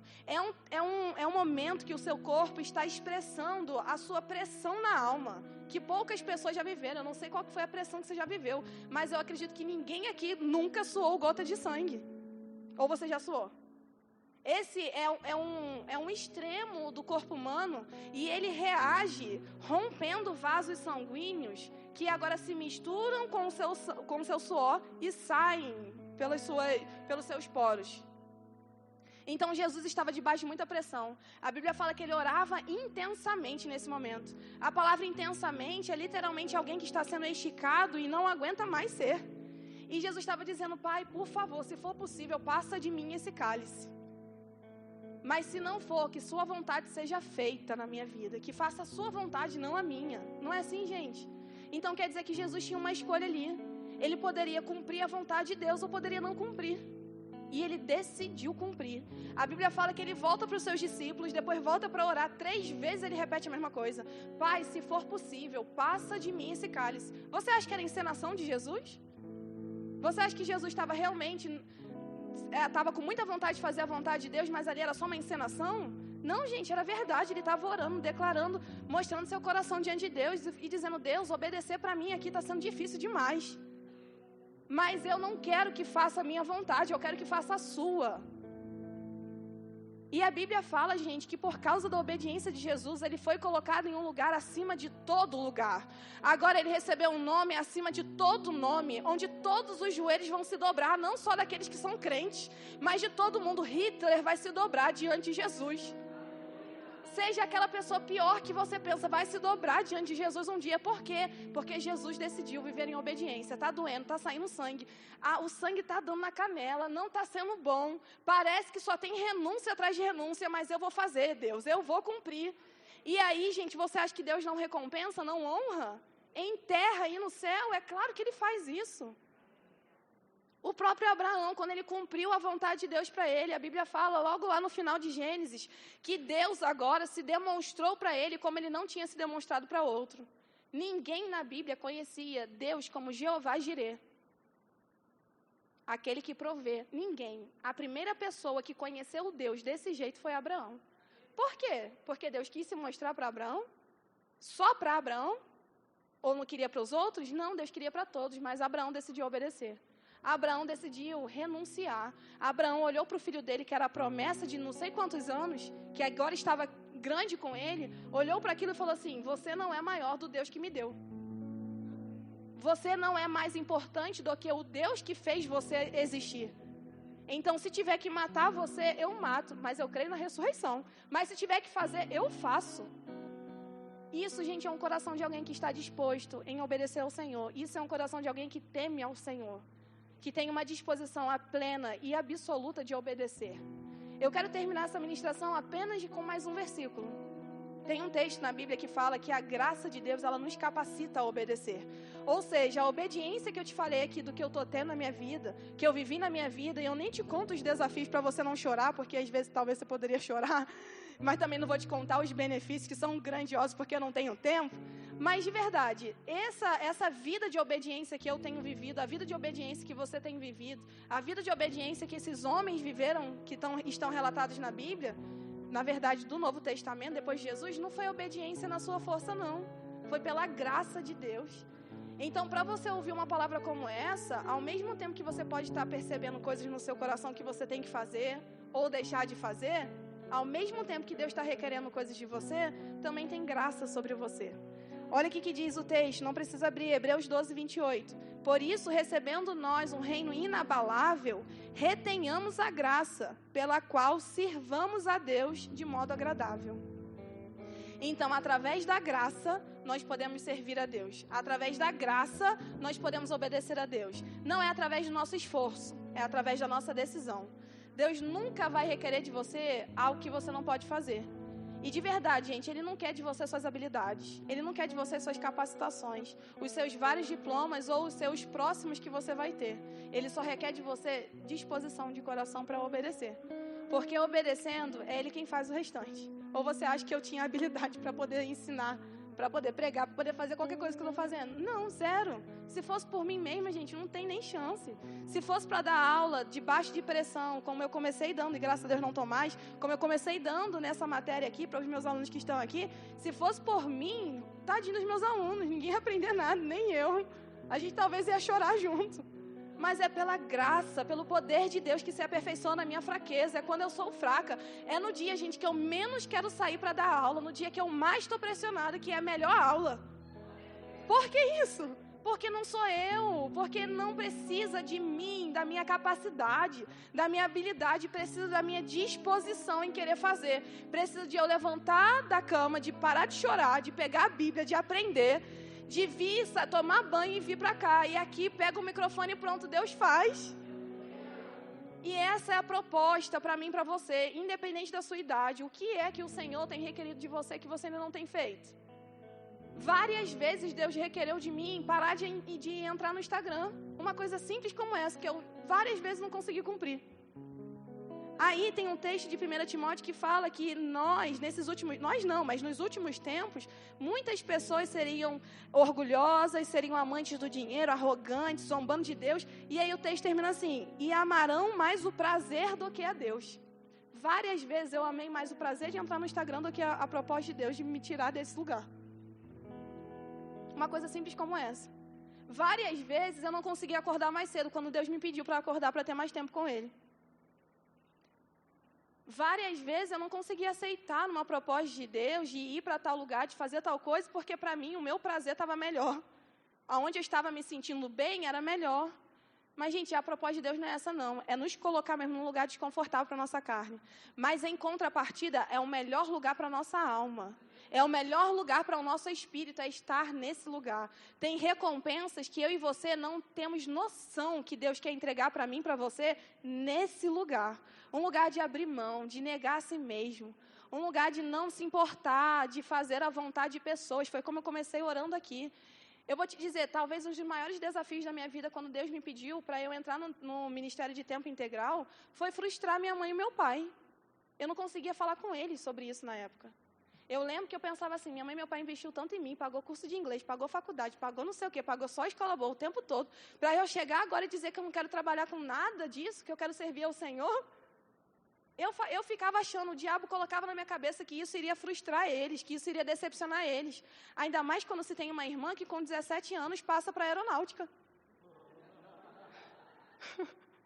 Speaker 1: É um momento que o seu corpo está expressando a sua pressão na alma, que poucas pessoas já viveram. Eu não sei qual foi a pressão que você já viveu, mas eu acredito que ninguém aqui nunca suou gota de sangue. Ou você já suou? Esse é um extremo do corpo humano e ele reage rompendo vasos sanguíneos que agora se misturam com o seu suor e saem pelos seus poros. Então Jesus estava debaixo de muita pressão. A Bíblia fala que ele orava intensamente nesse momento. A palavra intensamente é literalmente alguém que está sendo esticado e não aguenta mais ser. E Jesus estava dizendo, Pai, por favor, se for possível, passa de mim esse cálice. Mas se não for, que sua vontade seja feita na minha vida, que faça a sua vontade, não a minha. Não é assim, gente? Então quer dizer que Jesus tinha uma escolha ali. Ele poderia cumprir a vontade de Deus ou poderia não cumprir. E ele decidiu cumprir. A Bíblia fala que ele volta para os seus discípulos, depois volta para orar. 3 vezes ele repete a mesma coisa. Pai, se for possível, passa de mim esse cálice. Você acha que era encenação de Jesus? Você acha que Jesus estava realmente... estava com muita vontade de fazer a vontade de Deus, mas ali era só uma encenação? Não, gente, era verdade. Ele estava orando, declarando, mostrando seu coração diante de Deus e dizendo, Deus, obedecer para mim aqui está sendo difícil demais. Mas eu não quero que faça a minha vontade, eu quero que faça a sua. E a Bíblia fala, gente, que por causa da obediência de Jesus, ele foi colocado em um lugar acima de todo lugar. Agora ele recebeu um nome acima de todo nome, onde todos os joelhos vão se dobrar, não só daqueles que são crentes, mas de todo mundo. Hitler vai se dobrar diante de Jesus. Seja aquela pessoa pior que você pensa, vai se dobrar diante de Jesus um dia. Por quê? Porque Jesus decidiu viver em obediência. Está doendo, está saindo sangue. O sangue está dando na canela, não está sendo bom. Parece que só tem renúncia atrás de renúncia, mas eu vou fazer, Deus, eu vou cumprir. E aí, gente, você acha que Deus não recompensa, não honra? Em terra e no céu, é claro que ele faz isso. O próprio Abraão, quando ele cumpriu a vontade de Deus para ele, a Bíblia fala logo lá no final de Gênesis, que Deus agora se demonstrou para ele como ele não tinha se demonstrado para outro. Ninguém na Bíblia conhecia Deus como Jeová Jireh, aquele que provê. Ninguém. A primeira pessoa que conheceu Deus desse jeito foi Abraão. Por quê? Porque Deus quis se mostrar para Abraão? Só para Abraão? Ou não queria para os outros? Não, Deus queria para todos, mas Abraão decidiu obedecer. Abraão decidiu renunciar. Abraão olhou para o filho dele, que era a promessa de não sei quantos anos, que agora estava grande com ele, olhou para aquilo e falou assim, você não é maior do Deus que me deu. Você não é mais importante do que o Deus que fez você existir. Então, se tiver que matar você, eu mato, mas eu creio na ressurreição. Mas se tiver que fazer, eu faço. Isso, gente, é um coração de alguém que está disposto em obedecer ao Senhor. Isso é um coração de alguém que teme ao Senhor, que tem uma disposição plena e absoluta de obedecer. Eu quero terminar essa ministração apenas com mais um versículo. Tem um texto na Bíblia que fala que a graça de Deus, ela nos capacita a obedecer. Ou seja, a obediência que eu te falei aqui do que eu estou tendo na minha vida, que eu vivi na minha vida, e eu nem te conto os desafios para você não chorar, porque às vezes talvez você poderia chorar, mas também não vou te contar os benefícios que são grandiosos porque eu não tenho tempo. Mas de verdade, essa vida de obediência que eu tenho vivido, a vida de obediência que você tem vivido, a vida de obediência que esses homens viveram, que estão relatados na Bíblia, na verdade, do Novo Testamento, depois de Jesus, não foi obediência na sua força, não. Foi pela graça de Deus. Então, para você ouvir uma palavra como essa, ao mesmo tempo que você pode estar percebendo coisas no seu coração que você tem que fazer, ou deixar de fazer, ao mesmo tempo que Deus está requerendo coisas de você, também tem graça sobre você. Olha o que diz o texto, não precisa abrir, Hebreus 12, 28. Por isso, recebendo nós um reino inabalável, retenhamos a graça, pela qual sirvamos a Deus de modo agradável. Então, através da graça, nós podemos servir a Deus. Através da graça, nós podemos obedecer a Deus. Não é através do nosso esforço, é através da nossa decisão. Deus nunca vai requerer de você algo que você não pode fazer. E de verdade, gente, Ele não quer de você suas habilidades. Ele não quer de você suas capacitações, os seus vários diplomas ou os seus próximos que você vai ter. Ele só requer de você disposição de coração para obedecer. Porque obedecendo, é Ele quem faz o restante. Ou você acha que eu tinha habilidade para poder ensinar, para poder pregar, para poder fazer qualquer coisa que eu estou fazendo? Não, zero. Se fosse por mim mesma, gente, não tem nem chance. Se fosse para dar aula debaixo de pressão, como eu comecei dando, e graças a Deus não estou mais, como eu comecei dando nessa matéria aqui, para os meus alunos que estão aqui, se fosse por mim, tadinho dos meus alunos, ninguém ia aprender nada, nem eu. A gente talvez ia chorar junto. Mas é pela graça, pelo poder de Deus que se aperfeiçoa na minha fraqueza. É quando eu sou fraca. É no dia, gente, que eu menos quero sair para dar aula. No dia que eu mais estou pressionada, que é a melhor aula. Por que isso? Porque não sou eu. Porque não precisa de mim, da minha capacidade, da minha habilidade. Precisa da minha disposição em querer fazer. Precisa de eu levantar da cama, de parar de chorar, de pegar a Bíblia, de aprender, de vir, tomar banho e vir para cá. E aqui pega o microfone e pronto, Deus faz. E essa é a proposta para mim e para você, independente da sua idade. O que é que o Senhor tem requerido de você que você ainda não tem feito? Várias vezes Deus requereu de mim parar de entrar no Instagram. Uma coisa simples como essa, que eu várias vezes não consegui cumprir. Aí tem um texto de 1 Timóteo que fala que nos últimos tempos, muitas pessoas seriam orgulhosas, seriam amantes do dinheiro, arrogantes, zombando de Deus. E aí o texto termina assim: e amarão mais o prazer do que a Deus. Várias vezes eu amei mais o prazer de entrar no Instagram do que a proposta de Deus de me tirar desse lugar. Uma coisa simples como essa. Várias vezes eu não conseguia acordar mais cedo quando Deus me pediu para acordar para ter mais tempo com Ele. Várias vezes eu não conseguia aceitar numa proposta de Deus, de ir para tal lugar, de fazer tal coisa, porque para mim o meu prazer estava melhor. Aonde eu estava me sentindo bem era melhor. Mas, gente, a proposta de Deus não é essa, não. É nos colocar mesmo num lugar desconfortável para a nossa carne. Mas, em contrapartida, é o melhor lugar para a nossa alma. É o melhor lugar para o nosso espírito, é estar nesse lugar. Tem recompensas que eu e você não temos noção que Deus quer entregar para mim, para você, nesse lugar. Um lugar de abrir mão, de negar a si mesmo. Um lugar de não se importar, de fazer a vontade de pessoas. Foi como eu comecei orando aqui. Eu vou te dizer, talvez um dos maiores desafios da minha vida, quando Deus me pediu para eu entrar no Ministério de Tempo Integral, foi frustrar minha mãe e meu pai. Eu não conseguia falar com eles sobre isso na época. Eu lembro que eu pensava assim, minha mãe e meu pai investiu tanto em mim, pagou curso de inglês, pagou faculdade, pagou não sei o quê, pagou só escola boa o tempo todo, para eu chegar agora e dizer que eu não quero trabalhar com nada disso, que eu quero servir ao Senhor. Eu ficava achando, o diabo colocava na minha cabeça que isso iria frustrar eles, que isso iria decepcionar eles. Ainda mais quando se tem uma irmã que com 17 anos passa para a aeronáutica.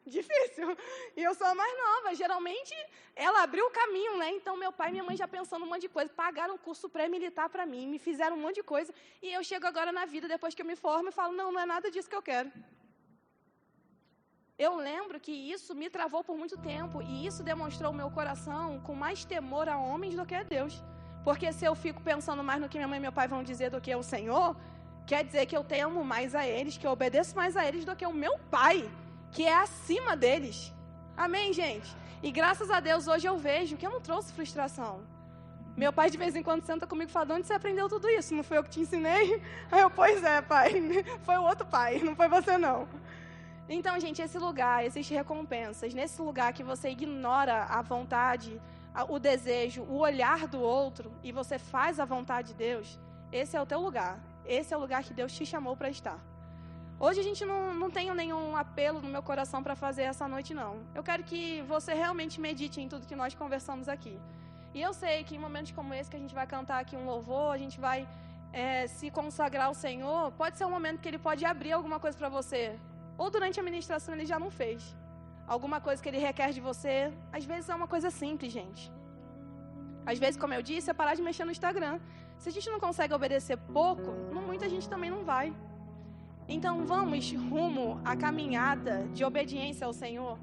Speaker 1: Difícil. E eu sou a mais nova. Geralmente, ela abriu o caminho, né? Então, meu pai e minha mãe já pensando um monte de coisa. Pagaram um curso pré-militar para mim, me fizeram um monte de coisa. E eu chego agora na vida, depois que eu me formo, e falo, não é nada disso que eu quero. Eu lembro que isso me travou por muito tempo. E isso demonstrou o meu coração com mais temor a homens do que a Deus. Porque se eu fico pensando mais no que minha mãe e meu pai vão dizer do que o Senhor, quer dizer que eu temo mais a eles, que eu obedeço mais a eles do que o meu pai, que é acima deles. Amém, gente? E graças a Deus hoje eu vejo que eu não trouxe frustração. Meu pai de vez em quando senta comigo e fala, de onde você aprendeu tudo isso? Não foi eu que te ensinei? Aí eu, pois é, pai, foi o outro pai, não foi você não. Então, gente, esse lugar, existem recompensas. Nesse lugar que você ignora a vontade, o desejo, o olhar do outro, e você faz a vontade de Deus, esse é o teu lugar. Esse é o lugar que Deus te chamou para estar. Hoje a gente não tem nenhum apelo no meu coração para fazer essa noite, não. Eu quero que você realmente medite em tudo que nós conversamos aqui. E eu sei que em momentos como esse, que a gente vai cantar aqui um louvor, a gente vai se consagrar ao Senhor, pode ser um momento que Ele pode abrir alguma coisa para você. Ou durante a ministração Ele já não fez. Alguma coisa que Ele requer de você. Às vezes é uma coisa simples, gente. Às vezes, como eu disse, é parar de mexer no Instagram. Se a gente não consegue obedecer pouco, muita gente também não vai. Então vamos rumo à caminhada de obediência ao Senhor,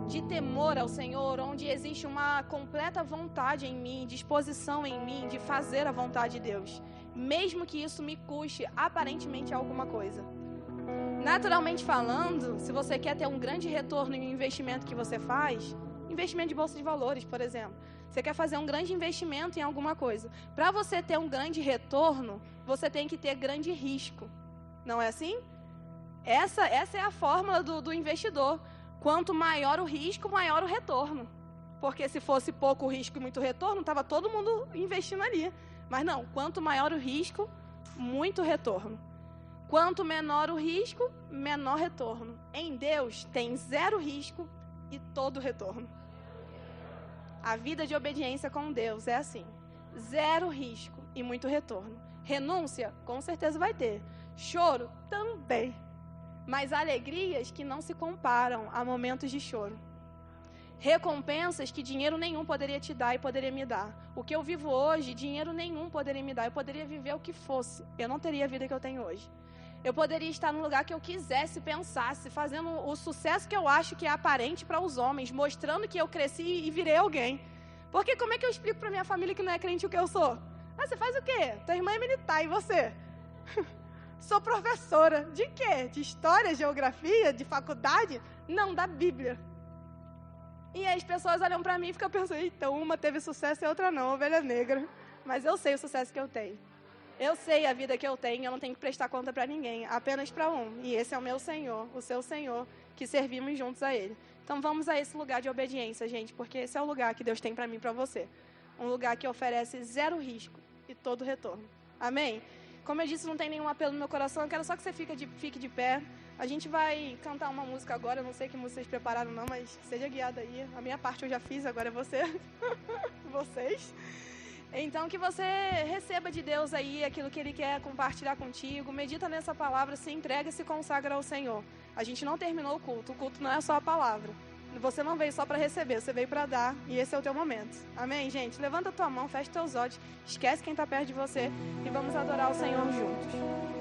Speaker 1: de temor ao Senhor, onde existe uma completa vontade em mim, disposição em mim de fazer a vontade de Deus, mesmo que isso me custe aparentemente alguma coisa. Naturalmente falando, se você quer ter um grande retorno em um investimento que você faz, investimento de bolsa de valores, por exemplo, você quer fazer um grande investimento em alguma coisa. Para você ter um grande retorno, você tem que ter grande risco. Não é assim? Essa é a fórmula do investidor. Quanto maior o risco, maior o retorno. Porque se fosse pouco risco e muito retorno, estava todo mundo investindo ali. Mas não, quanto maior o risco, muito retorno. Quanto menor o risco, menor retorno. Em Deus tem zero risco e todo retorno. A vida de obediência com Deus é assim. Zero risco e muito retorno. Renúncia, com certeza vai ter. Choro, também. Mas alegrias que não se comparam a momentos de choro. Recompensas que dinheiro nenhum poderia te dar e poderia me dar. O que eu vivo hoje, dinheiro nenhum poderia me dar. Eu poderia viver o que fosse. Eu não teria a vida que eu tenho hoje. Eu poderia estar no lugar que eu quisesse, pensasse, fazendo o sucesso que eu acho que é aparente para os homens, mostrando que eu cresci e virei alguém. Porque como é que eu explico para minha família que não é crente o que eu sou? Ah, você faz o quê? Tua irmã é militar, e você? Sou professora. De quê? De história, geografia, de faculdade? Não, da Bíblia. E aí as pessoas olham para mim e ficam pensando, então uma teve sucesso e a outra não, ovelha negra. Mas eu sei o sucesso que eu tenho. Eu sei a vida que eu tenho, eu não tenho que prestar conta para ninguém, apenas para um. E esse é o meu Senhor, o seu Senhor, que servimos juntos a Ele. Então vamos a esse lugar de obediência, gente, porque esse é o lugar que Deus tem para mim e para você. Um lugar que oferece zero risco e todo retorno. Amém? Como eu disse, não tem nenhum apelo no meu coração, eu quero só que você fique de pé. A gente vai cantar uma música agora, eu não sei que música vocês prepararam não, mas seja guiado aí. A minha parte eu já fiz, agora é você. Vocês. Então, que você receba de Deus aí aquilo que Ele quer compartilhar contigo. Medita nessa palavra, se entrega e se consagra ao Senhor. A gente não terminou o culto não é só a palavra. Você não veio só para receber, você veio para dar. E esse é o teu momento. Amém, gente? Levanta a tua mão, fecha teus olhos, esquece quem está perto de você e vamos adorar o Senhor juntos.